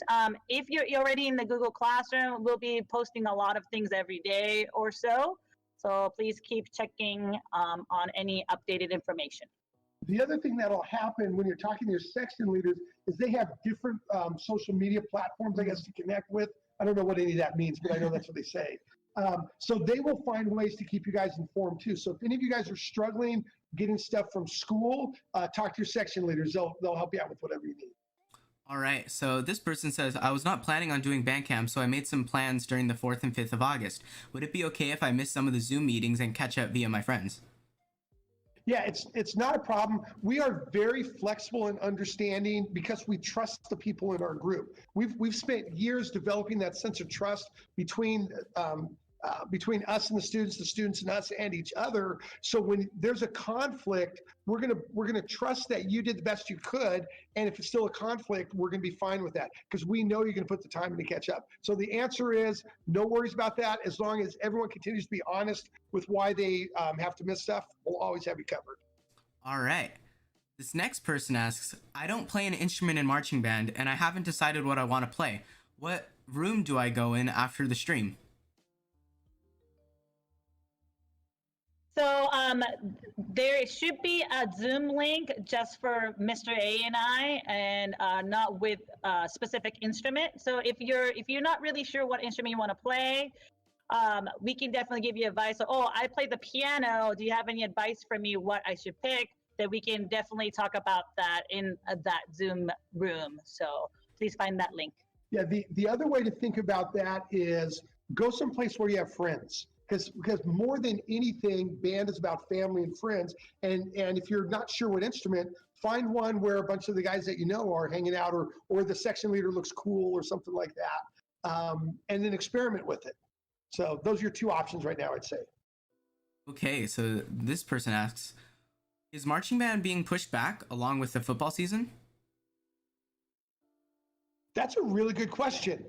If you're already in the Google Classroom, we'll be posting a lot of things every day or so. So please keep checking on any updated information. The other thing that'll happen when you're talking to your section leaders is they have different social media platforms, I guess, to connect with. I don't know what any of that means, but I know that's what they say. So they will find ways to keep you guys informed too. So if any of you guys are struggling getting stuff from school, talk to your section leaders. They'll help you out with whatever you need. All right, so this person says, I was not planning on doing Bandcamp, so I made some plans during the 4th and 5th of August. Would it be okay if I miss some of the Zoom meetings and catch up via my friends? Yeah, it's not a problem. We are very flexible and understanding because we trust the people in our group. We've spent years developing that sense of trust between us and the students and us and each other. So when there's a conflict, we're gonna trust that you did the best you could, and if it's still a conflict, we're gonna be fine with that because we know you're gonna put the time in to catch up. So the answer is no worries about that. As long as everyone continues to be honest with why they have to miss stuff, we'll always have you covered. All right. This next person asks, I don't play an instrument in marching band, and I haven't decided what I want to play. What room do I go in after the stream? So there should be a Zoom link just for Mr. A and I, and not with a specific instrument. So if you're not really sure what instrument you want to play, we can definitely give you advice. So, I play the piano. Do you have any advice for me what I should pick? That we can definitely talk about that in that Zoom room. So please find that link. Yeah, the other way to think about that is go someplace where you have friends. Because more than anything, band is about family and friends. And if you're not sure what instrument, find one where a bunch of the guys that you know are hanging out, or the section leader looks cool or something like that, and then experiment with it. So those are your two options right now, I'd say. Okay, so this person asks, is marching band being pushed back along with the football season? That's a really good question.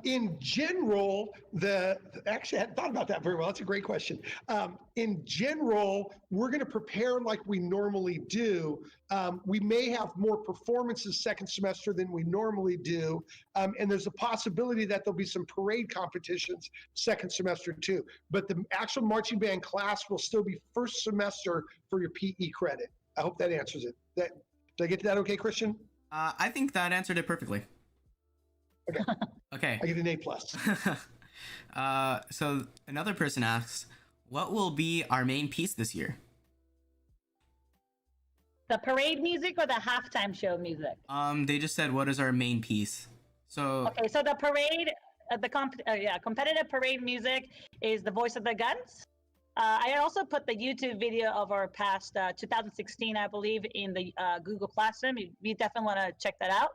In general, actually, I hadn't thought about that very well. That's a great question. In general, we're going to prepare like we normally do. We may have more performances second semester than we normally do. And there's a possibility that there'll be some parade competitions second semester too. But the actual marching band class will still be first semester for your PE credit. I hope that answers it. Did I get to that okay, Christian? I think that answered it perfectly. Okay. I get an A+. So another person asks, what will be our main piece this year? The parade music or the halftime show music? They just said, what is our main piece? So Okay, so the parade, competitive parade music is the Voice of the Guns. I also put the YouTube video of our past 2016, I believe, in the Google Classroom. You definitely want to check that out.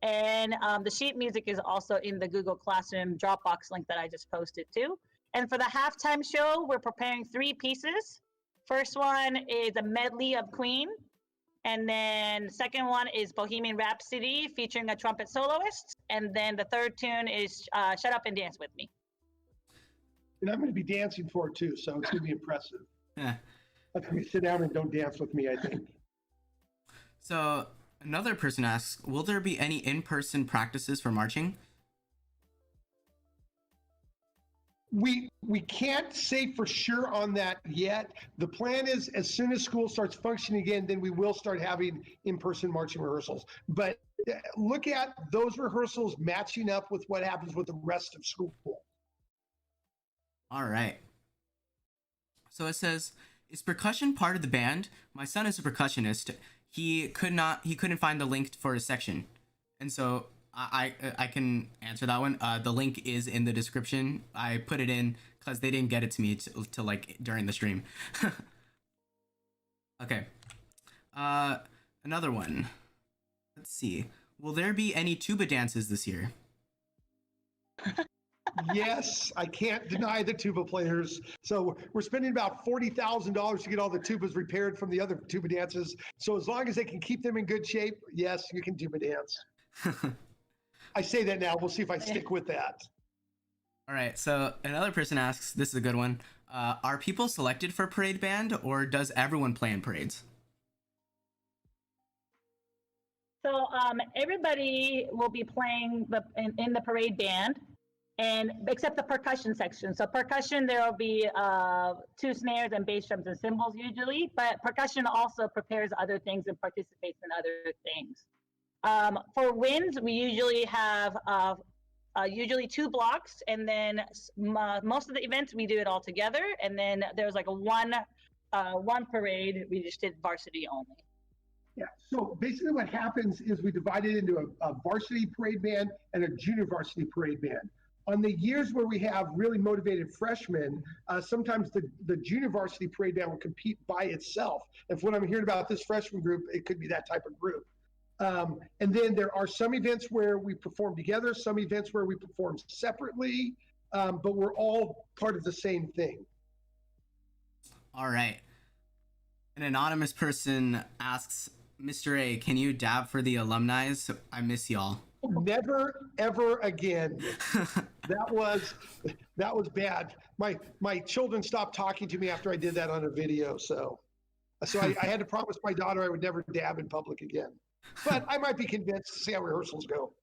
And the sheet music is also in the Google Classroom Dropbox link that I just posted too. And for the halftime show, we're preparing 3 pieces. First one is a medley of Queen. And then second one is Bohemian Rhapsody featuring a trumpet soloist. And then the third tune is Shut Up and Dance With Me. And I'm going to be dancing for it too, so it's going to be impressive. Yeah. I'm going to sit down and don't dance with me, I think. So another person asks, will there be any in-person practices for marching? We can't say for sure on that yet. The plan is as soon as school starts functioning again, then we will start having in-person marching rehearsals. But look at those rehearsals matching up with what happens with the rest of school. All right. So it says, is percussion part of the band? My son is a percussionist. He couldn't find the link for his section. And so I can answer that one. The link is in the description. I put it in because they didn't get it to me to like during the stream. Okay. Another one. Let's see. Will there be any tuba dances this year? Yes, I can't deny the tuba players. So we're spending about $40,000 to get all the tubas repaired from the other tuba dances. So as long as they can keep them in good shape, yes, you can tuba dance. I say that now. We'll see if I stick with that. All right. So another person asks, this is a good one. Are people selected for parade band, or does everyone play in parades? So everybody will be playing in the parade band. And except the percussion section. So percussion, there will be 2 snares and bass drums and cymbals usually, but percussion also prepares other things and participates in other things. For winds, we usually have usually 2 blocks, and then most of the events we do it all together. And then there's like one parade we just did varsity only. Yeah, so basically what happens is we divide it into a varsity parade band and a junior varsity parade band. On the years where we have really motivated freshmen, sometimes the junior varsity parade band will compete by itself. If what I'm hearing about this freshman group, it could be that type of group. And then there are some events where we perform together, some events where we perform separately, but we're all part of the same thing. All right. An anonymous person asks, Mr. A, can you dab for the alumni? I miss y'all. Never, ever again. That was bad. My children stopped talking to me after I did that on a video. So I had to promise my daughter I would never dab in public again. But I might be convinced to see how rehearsals go.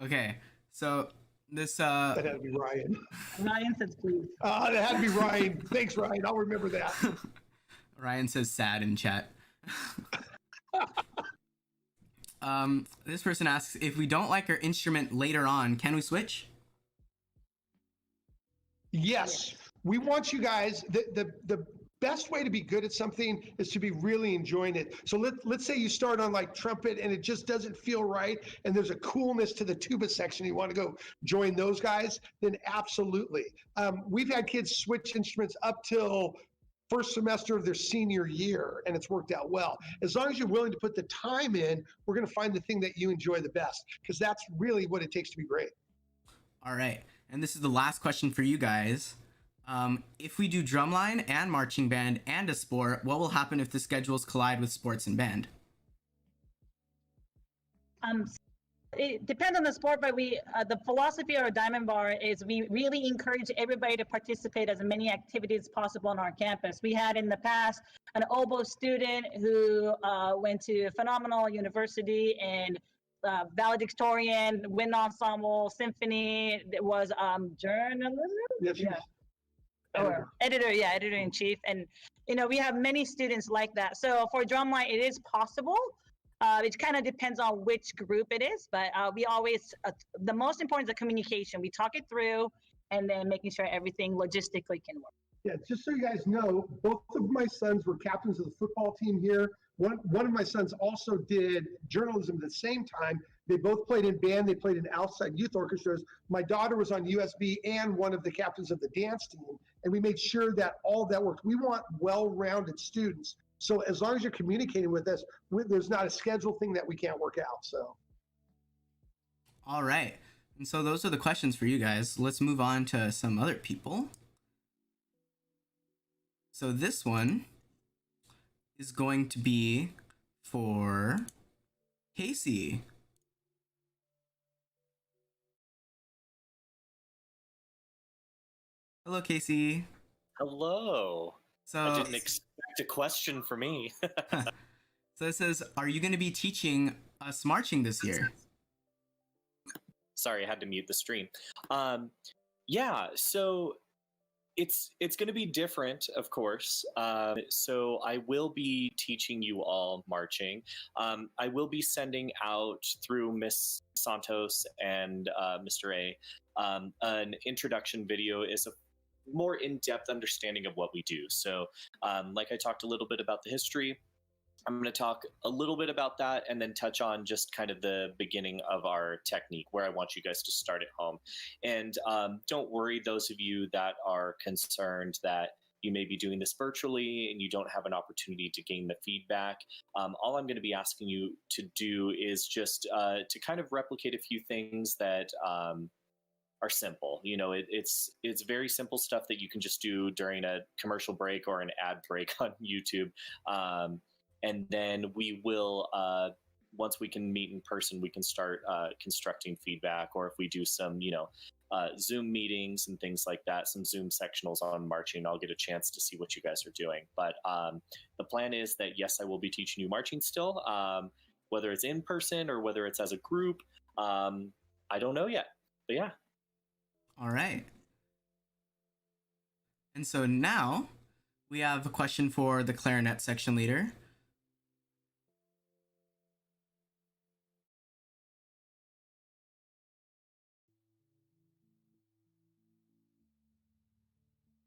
Okay, so this that had to be Ryan. Ryan says please. That had to be Ryan. Thanks, Ryan. I'll remember that. Ryan says sad in chat. This person asks, if we don't like our instrument later on, can we switch? Yes. We want you guys, the best way to be good at something is to be really enjoying it. So let's say you start on like trumpet and it just doesn't feel right, and there's a coolness to the tuba section, you want to go join those guys, then absolutely. We've had kids switch instruments up till first semester of their senior year, and it's worked out well. As long as you're willing to put the time in, we're going to find the thing that you enjoy the best, because that's really what it takes to be great. All right, and this is the last question for you guys. If we do drumline and marching band and a sport, what will happen if the schedules collide with sports and band? It depends on the sport, but the philosophy of our Diamond Bar is we really encourage everybody to participate as many activities as possible on our campus. We had in the past an oboe student who went to Phenomenal University and valedictorian, wind ensemble, symphony. It was journalism. Yes. Yeah. Or editor in chief, and we have many students like that. So for drumline, it is possible. It kind of depends on which group it is, but we always the most important is the communication. We talk it through, and then making sure everything logistically can work. Yeah, just so you guys know, both of my sons were captains of the football team here. One of my sons also did journalism at the same time. They both played in band. They played in outside youth orchestras. My daughter was on USB and one of the captains of the dance team. And we made sure that all of that worked. We want well-rounded students. So as long as you're communicating with us, there's not a schedule thing that we can't work out. So. All right. And so those are the questions for you guys. Let's move on to some other people. So this one is going to be for Casey. Hello, Casey. Hello. So I didn't expect a question for me. So it says, are you going to be teaching us marching this year? Sorry, I had to mute the stream. Yeah, so it's going to be different, of course. So I will be teaching you all marching. I will be sending out through Miss Santos and Mr. A an introduction video is a more in-depth understanding of what we do. So like I talked a little bit about the history, I'm going to talk a little bit about that and then touch on just kind of the beginning of our technique, where I want you guys to start at home. And don't worry, those of you that are concerned that you may be doing this virtually and you don't have an opportunity to gain the feedback. All I'm going to be asking you to do is just to kind of replicate a few things that are simple. It's very simple stuff that you can just do during a commercial break or an ad break on YouTube. And then we will, once we can meet in person, we can start constructing feedback, or if we do some, Zoom meetings and things like that, some Zoom sectionals on marching, I'll get a chance to see what you guys are doing. But the plan is that, yes, I will be teaching you marching still, whether it's in person or whether it's as a group. I don't know yet, but yeah. All right. And so now we have a question for the clarinet section leader.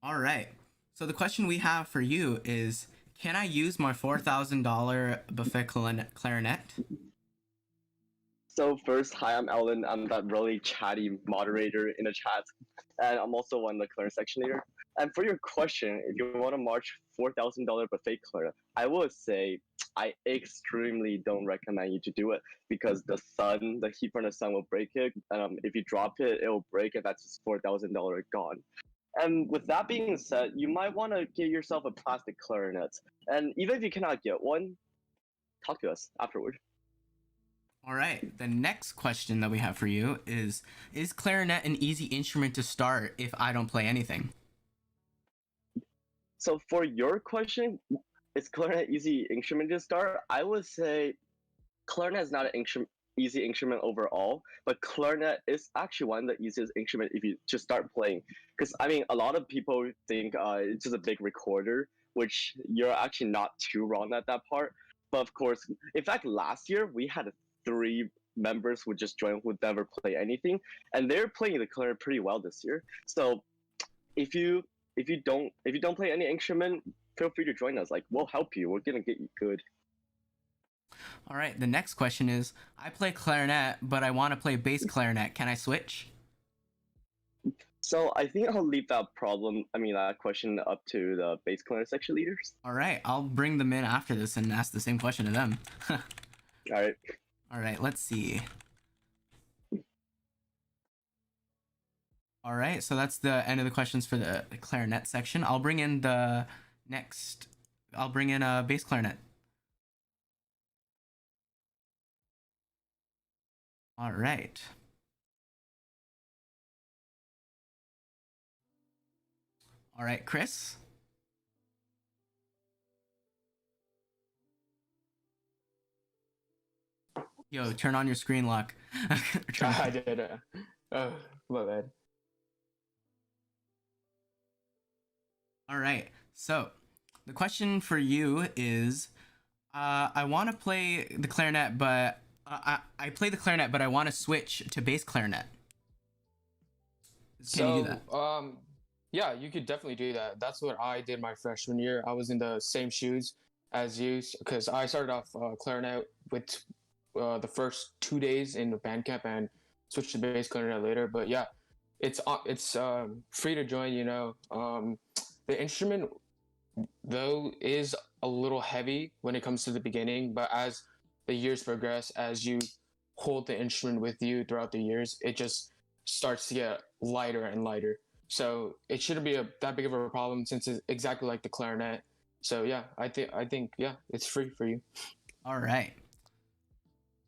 All right. So the question we have for you is, can I use my $4,000 buffet clarinet? So first, hi, I'm Ellen. I'm that really chatty moderator in the chat, and I'm also one of the clarinet section leader. And for your question, if you want to march $4,000 buffet clarinet, I would say I extremely don't recommend you to do it because the heat from the sun will break it. If you drop it, it will break, and that's just $4,000 gone. And with that being said, you might want to get yourself a plastic clarinet. And even if you cannot get one, talk to us afterward. All right, the next question that we have for you is clarinet an easy instrument to start if I don't play anything? So for your question, is clarinet easy instrument to start? I would say clarinet is not an easy instrument overall, but clarinet is actually one of the easiest instruments if you just start playing. Because I mean, a lot of people think it's just a big recorder, which you're actually not too wrong at that part. But of course, in fact, last year we had 3 members who just joined who never play anything, and they're playing the clarinet pretty well this year. So if you don't play any instrument, feel free to join us. Like, we'll help you. We're gonna get you good. All right, the next question is, I play clarinet, but I want to play bass clarinet. Can I switch? So I think I'll leave that question up to the bass clarinet section leaders. All right, I'll bring them in after this and ask the same question to them. All right. All right, let's see. All right, so that's the end of the questions for the clarinet section. I'll bring in a bass clarinet. All right. All right, Chris. Yo, turn on your screen lock. I did. Oh, my bad. All right. So, the question for you is, I want to play the clarinet, but I play the clarinet, but I want to switch to bass clarinet. Can you do that? Yeah, you could definitely do that. That's what I did my freshman year. I was in the same shoes as you because I started off clarinet with the first 2 days in the Bandcamp and switched to bass clarinet later. But yeah, it's free to join. The instrument though is a little heavy when it comes to the beginning, but as the years progress, as you hold the instrument with you throughout the years, it just starts to get lighter and lighter. So it shouldn't be that big of a problem since it's exactly like the clarinet. So yeah, I think it's free for you. All right.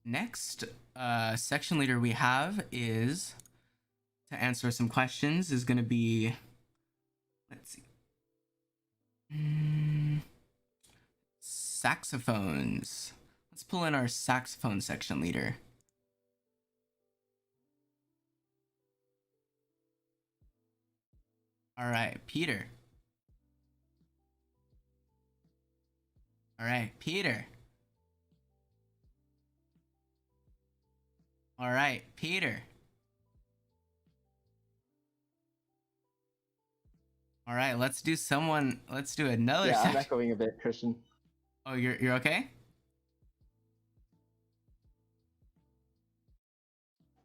Next section leader we have is to answer some questions is going to be, let's see, saxophones. Let's pull in our saxophone section leader. All right, Peter. All right, Peter. All right, Peter. All right, let's do another. Yeah, I'm echoing a bit, Christian. Oh, you're okay?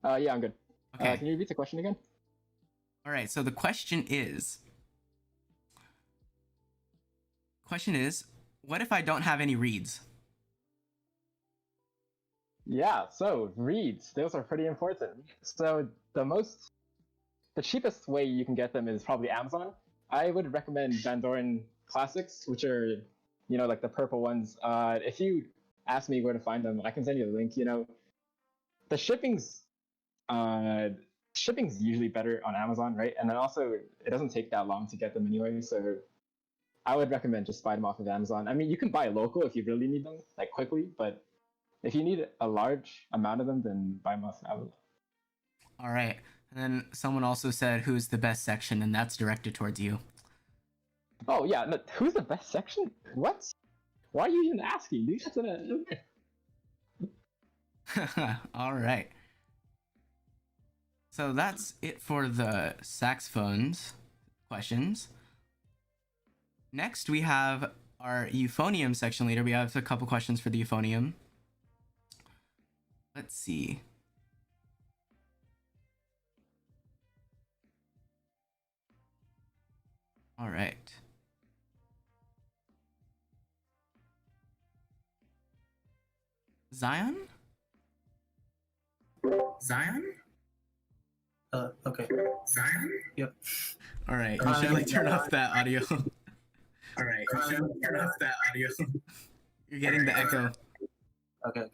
Yeah, I'm good. Okay. Can you repeat the question again? All right, so the question is, what if I don't have any reeds? Yeah, so reeds, those are pretty important. So the cheapest way you can get them is probably Amazon. I would recommend Van Doren Classics, which are, like the purple ones. If you ask me where to find them, I can send you the link. The shipping's usually better on Amazon, right? And then also it doesn't take that long to get them anyway. So I would recommend just buy them off of Amazon. I mean, you can buy local if you really need them, like quickly, but if you need a large amount of them, then buy them off Amazon. All right. And then someone also said, who's the best section? And that's directed towards you. Oh, yeah. No, who's the best section? What? Why are you even asking, dude? All right. So that's it for the saxophones questions. Next, we have our euphonium section leader. We have a couple questions for the euphonium. Let's see. All right. Zion? Zion? Okay. Zion? Yep. All right, you should like turn off that audio. All right, you should turn off that audio. You're getting the echo. Okay.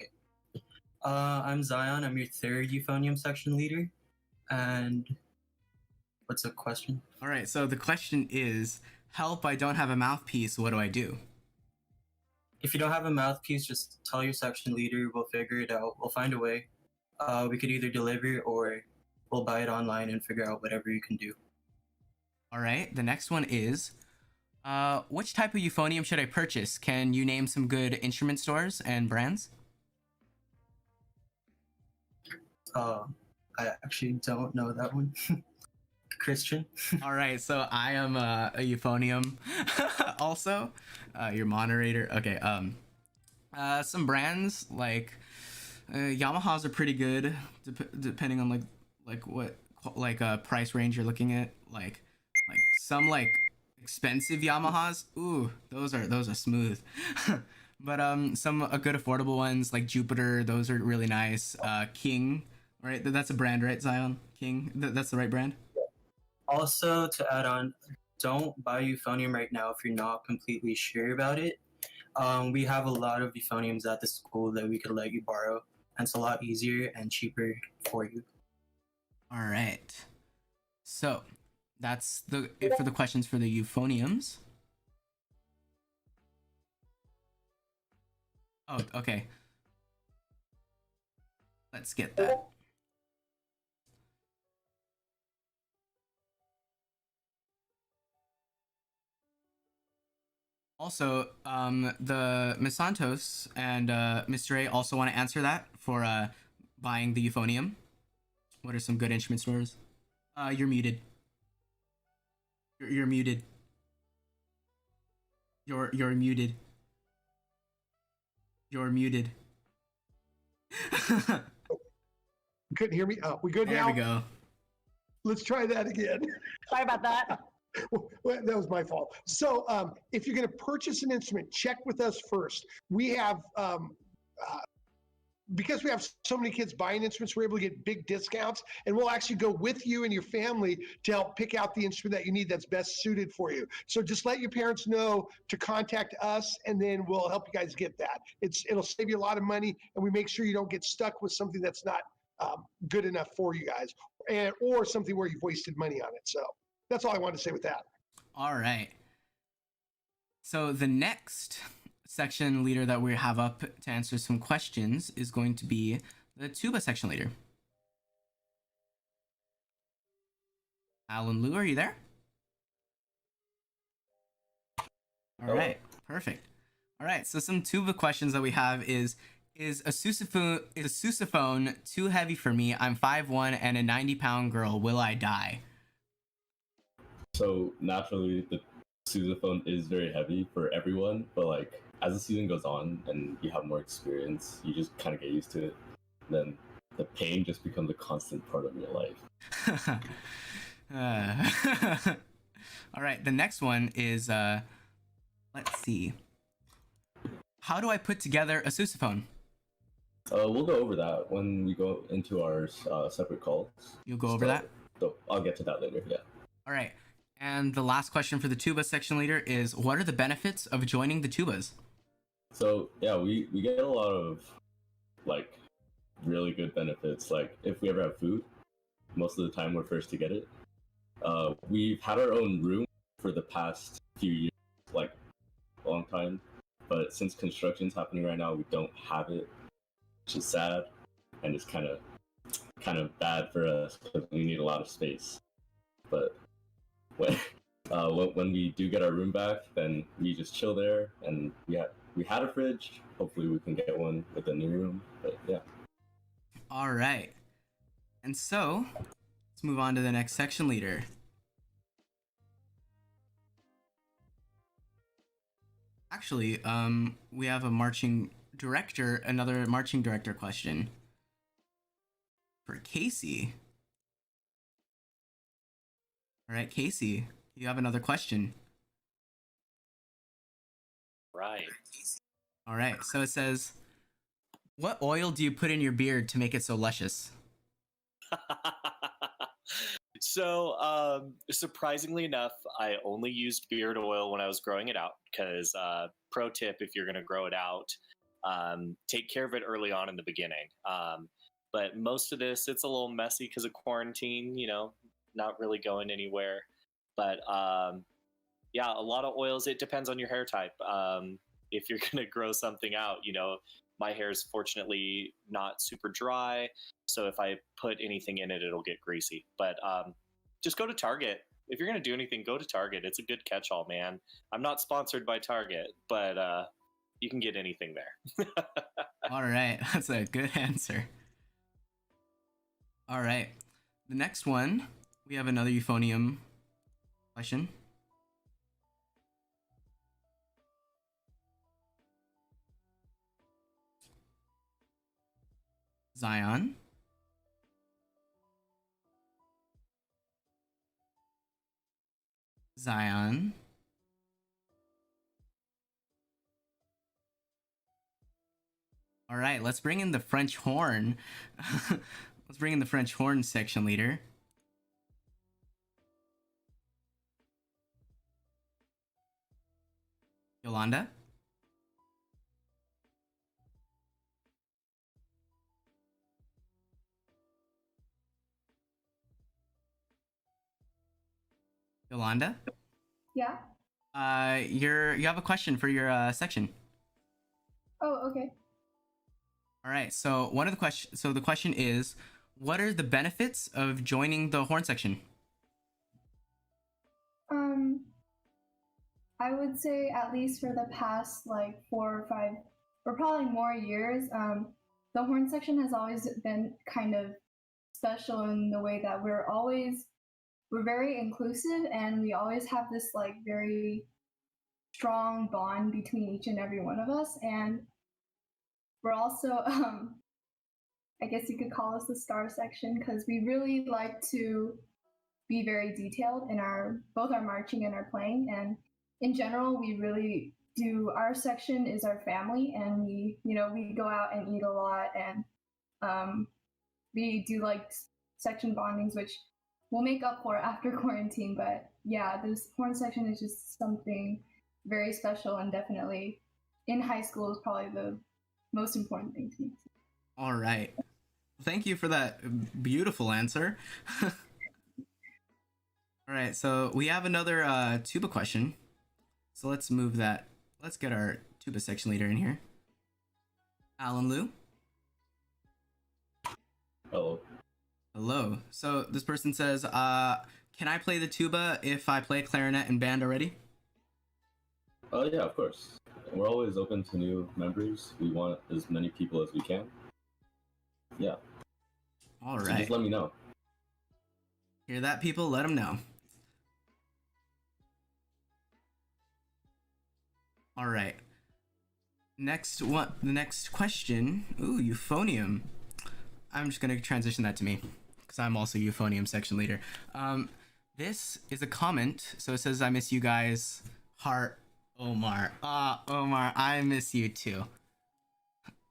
I'm Zion. I'm your third euphonium section leader. And what's the question? All right, so the question is, help, I don't have a mouthpiece, what do I do? If you don't have a mouthpiece, just tell your section leader. We'll figure it out. We'll find a way. We could either deliver or we'll buy it online and figure out whatever you can do. All right, the next one is, which type of euphonium should I purchase? Can you name some good instrument stores and brands? I actually don't know that one. Christian. All right, so I am a euphonium also. Your moderator. Okay, some brands like Yamahas are pretty good depending on like what price range you're looking at. Like some like expensive Yamahas. Ooh, those are smooth. But some good affordable ones like Jupiter, those are really nice. King, right? That's a brand, right, Zion? King, that's the right brand? Also, to add on, don't buy euphonium right now if you're not completely sure about it. We have a lot of euphoniums at the school that we could let you borrow, and it's a lot easier and cheaper for you. All right. So that's it for the questions for the euphoniums. Oh, okay. Let's get that. Also, the Miss Santos and Mr. A also want to answer that for buying the euphonium. What are some good instrument stores? You're muted. You're muted. You're muted. You're muted. Couldn't hear me? Oh, we good now? There we go. Let's try that again. Sorry about that. Well, that was my fault. So if you're going to purchase an instrument, check with us first. We have, because we have so many kids buying instruments, we're able to get big discounts, and we'll actually go with you and your family to help pick out the instrument that you need that's best suited for you. So just let your parents know to contact us, and then we'll help you guys get that. It'll save you a lot of money, and we make sure you don't get stuck with something that's not good enough for you guys, or something where you've wasted money on it. So that's all I wanted to say with that. All right. So the next section leader that we have up to answer some questions is going to be the tuba section leader. Alan Liu, are you there? All right, perfect. All right, so some tuba questions that we have is a sousaphone too heavy for me? I'm 5'1" and a 90-pound girl. Will I die? So naturally, the sousaphone is very heavy for everyone, but like as the season goes on and you have more experience, you just kind of get used to it. Then the pain just becomes a constant part of your life. All right, the next one is let's see. How do I put together a sousaphone? We'll go over that when we go into our separate calls. You'll go over that? So I'll get to that later, yeah. All right. And the last question for the tuba section leader is, what are the benefits of joining the tubas? So yeah, we get a lot of like really good benefits. Like if we ever have food, most of the time we're first to get it. We've had our own room for the past few years, like a long time. But since construction's happening right now, we don't have it, which is sad, and it's kind of bad for us because we need a lot of space. But when we do get our room back, then we just chill there, and we had a fridge. Hopefully we can get one with the new room, but yeah. All right. And so, let's move on to the next section leader. Actually, we have another marching director question for Casey. All right, Casey, you have another question. Right. All right, so it says, what oil do you put in your beard to make it so luscious? So, surprisingly enough, I only used beard oil when I was growing it out because, pro tip, if you're going to grow it out, take care of it early on in the beginning. But most of this, it's a little messy because of quarantine, not really going anywhere. But yeah, a lot of oils, it depends on your hair type. If you're going to grow something out, my hair is fortunately not super dry. So if I put anything in it, it'll get greasy. But just go to Target. If you're going to do anything, go to Target. It's a good catch-all, man. I'm not sponsored by Target, but you can get anything there. All right, that's a good answer. All right, the next one, we have another euphonium question. Zion. Zion. All right, let's bring in the French horn. Let's bring in the French horn section leader. Yolanda. Yolanda? Yeah. You have a question for your section. Oh, okay. All right. So the question is, what are the benefits of joining the horn section? I would say at least for the past like 4 or 5, or probably more years, the horn section has always been kind of special in the way that we're very inclusive, and we always have this like very strong bond between each and every one of us. And we're also, I guess you could call us the star section because we really like to be very detailed in both our marching and our playing. And in general, we really do, our section is our family, and we go out and eat a lot, and we do like section bondings, which we'll make up for after quarantine. But yeah, this horn section is just something very special, and definitely in high school is probably the most important thing to me. All right. Thank you for that beautiful answer. All right, so we have another tuba question. So let's move that. Let's get our tuba section leader in here. Alan Liu. Hello. Hello. So this person says, can I play the tuba if I play clarinet and band already? Oh yeah, of course. We're always open to new members. We want as many people as we can. Yeah. All So right. just let me know. Hear that, people? Let them know. All right. The next question. Ooh, euphonium. I'm just gonna transition that to me because I'm also euphonium section leader. This is a comment. So it says, "I miss you guys." Heart, Omar. Omar, I miss you too.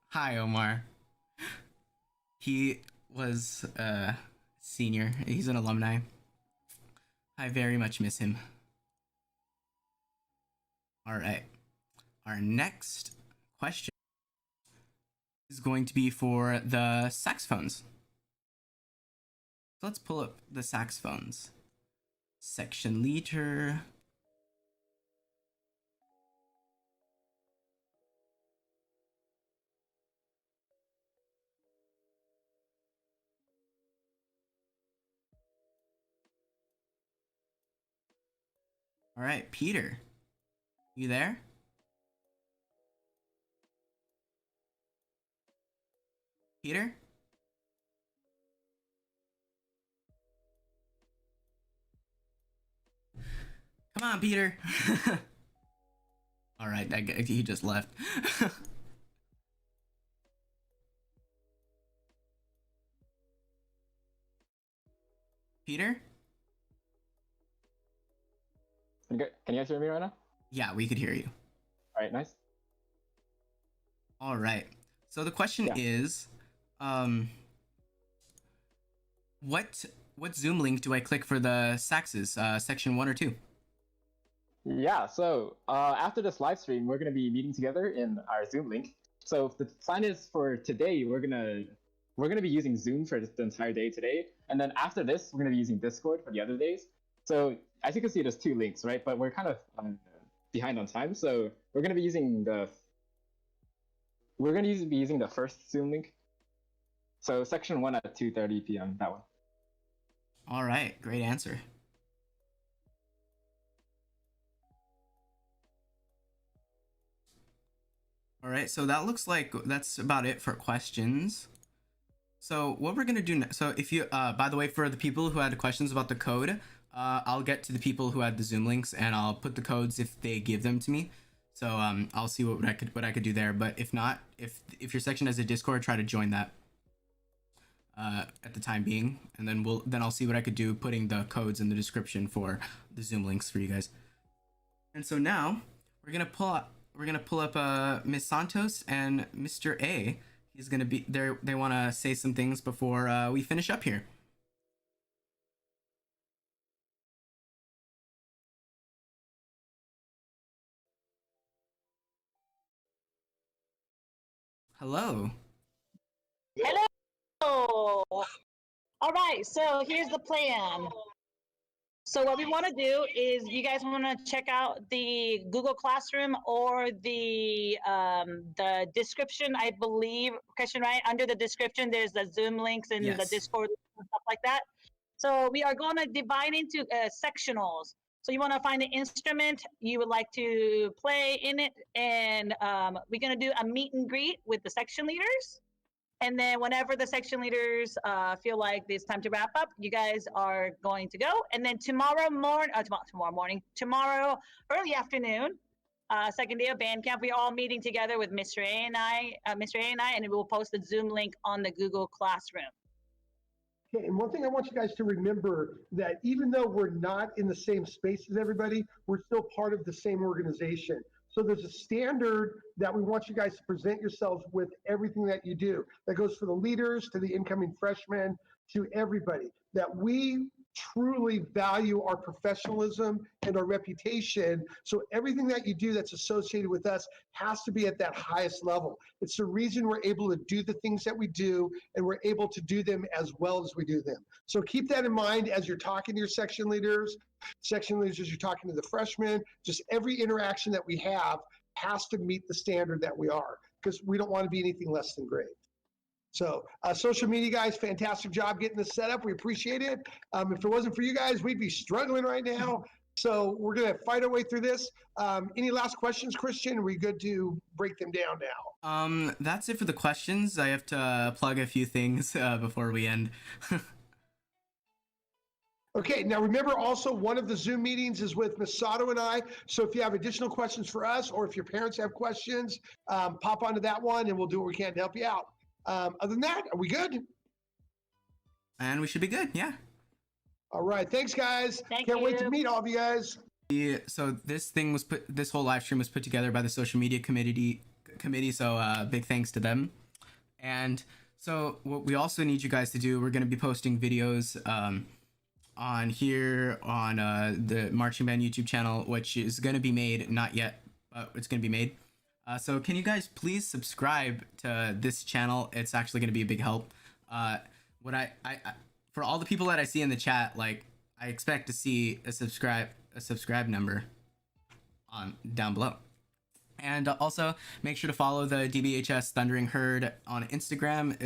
Hi, Omar. He was a senior. He's an alumni. I very much miss him. All right. Our next question is going to be for the saxophones. So let's pull up the saxophones. Section leader. All right, Peter, you there? Peter? Come on, Peter. All right, he just left. Peter? Can you guys hear me right now? Yeah, we could hear you. All right, nice. All right. So the question is, what Zoom link do I click for the saxes, section 1 or 2? Yeah, so after this live stream, we're going to be meeting together in our Zoom link. So the plan is for today, we're gonna be using Zoom for the entire day today, and then after this, we're gonna be using Discord for the other days. So as you can see, there's 2 links, right? But we're kind of behind on time, so we're gonna be using the first Zoom link. So section 1 at 2:30 p.m. That one. All right, great answer. All right, so that looks like that's about it for questions. So what we're gonna do now, so if you, by the way, for the people who had questions about the code, I'll get to the people who had the Zoom links and I'll put the codes if they give them to me. So I'll see what I could do there. But if not, if your section has a Discord, try to join that at the time being, and then I'll see what I could do putting the codes in the description for the Zoom links for you guys. And so now we're gonna pull up Miss Santos and Mr. A. He's gonna be there. They want to say some things before we finish up here. Hello. Hello. All right, so here's the plan. So what we want to do is you guys want to check out the Google Classroom or the description, I believe, Christian, right? Under the description, there's the Zoom links and the Discord and stuff like that. So we are going to divide into sectionals. So you want to find the instrument you would like to play in it, and we're going to do a meet and greet with the section leaders. And then whenever the section leaders feel like it's time to wrap up, you guys are going to go. And then tomorrow early afternoon, second day of Bandcamp, we're all meeting together with Mr. A and I, and we will post the Zoom link on the Google Classroom. Okay, and one thing I want you guys to remember, that even though we're not in the same space as everybody, we're still part of the same organization. So there's a standard that we want you guys to present yourselves with everything that you do. That goes for the leaders, to the incoming freshmen, to everybody. That we truly value our professionalism and our reputation. So everything that you do that's associated with us has to be at that highest level. It's the reason we're able to do the things that we do, and we're able to do them as well as we do them. So keep that in mind as you're talking to your section leaders as you're talking to the freshmen. Just every interaction that we have has to meet the standard that we are, because we don't want to be anything less than great. So social media guys, fantastic job getting this set up. We appreciate it. If it wasn't for you guys, we'd be struggling right now. So we're going to fight our way through this. Any last questions, Christian? Are we good to break them down now? That's it for the questions. I have to plug a few things before we end. Okay, now remember also one of the Zoom meetings is with Ms. Sato and I. So if you have additional questions for us, or if your parents have questions, pop onto that one and we'll do what we can to help you out. Other than that, are we good? And we should be good, yeah. All right, thanks guys. Can't wait to meet all of you guys. Yeah, so this whole live stream was put together by the social media committee. So big thanks to them. And so what we also need you guys to do, we're going to be posting videos on here on the Marching Band YouTube channel, which is going to be made, not yet, but it's going to be made. So can you guys please subscribe to this channel? It's actually going to be a big help. What I for all the people that I see in the chat, like, I expect to see a subscribe number down below. And also make sure to follow the DBHS Thundering Herd on Instagram.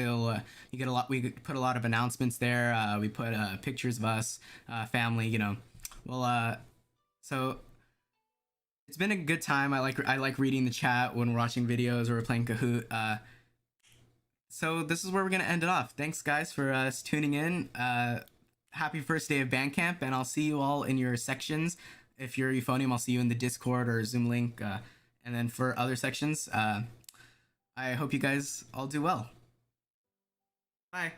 You get a lot. We put a lot of announcements there. We put pictures of us, family. You know, well, so it's been a good time. I like reading the chat when we're watching videos or we're playing Kahoot. So this is where we're gonna end it off. Thanks guys for tuning in. Happy first day of Bandcamp, and I'll see you all in your sections. If you're Euphonium, I'll see you in the Discord or Zoom link. And then for other sections, I hope you guys all do well. Bye.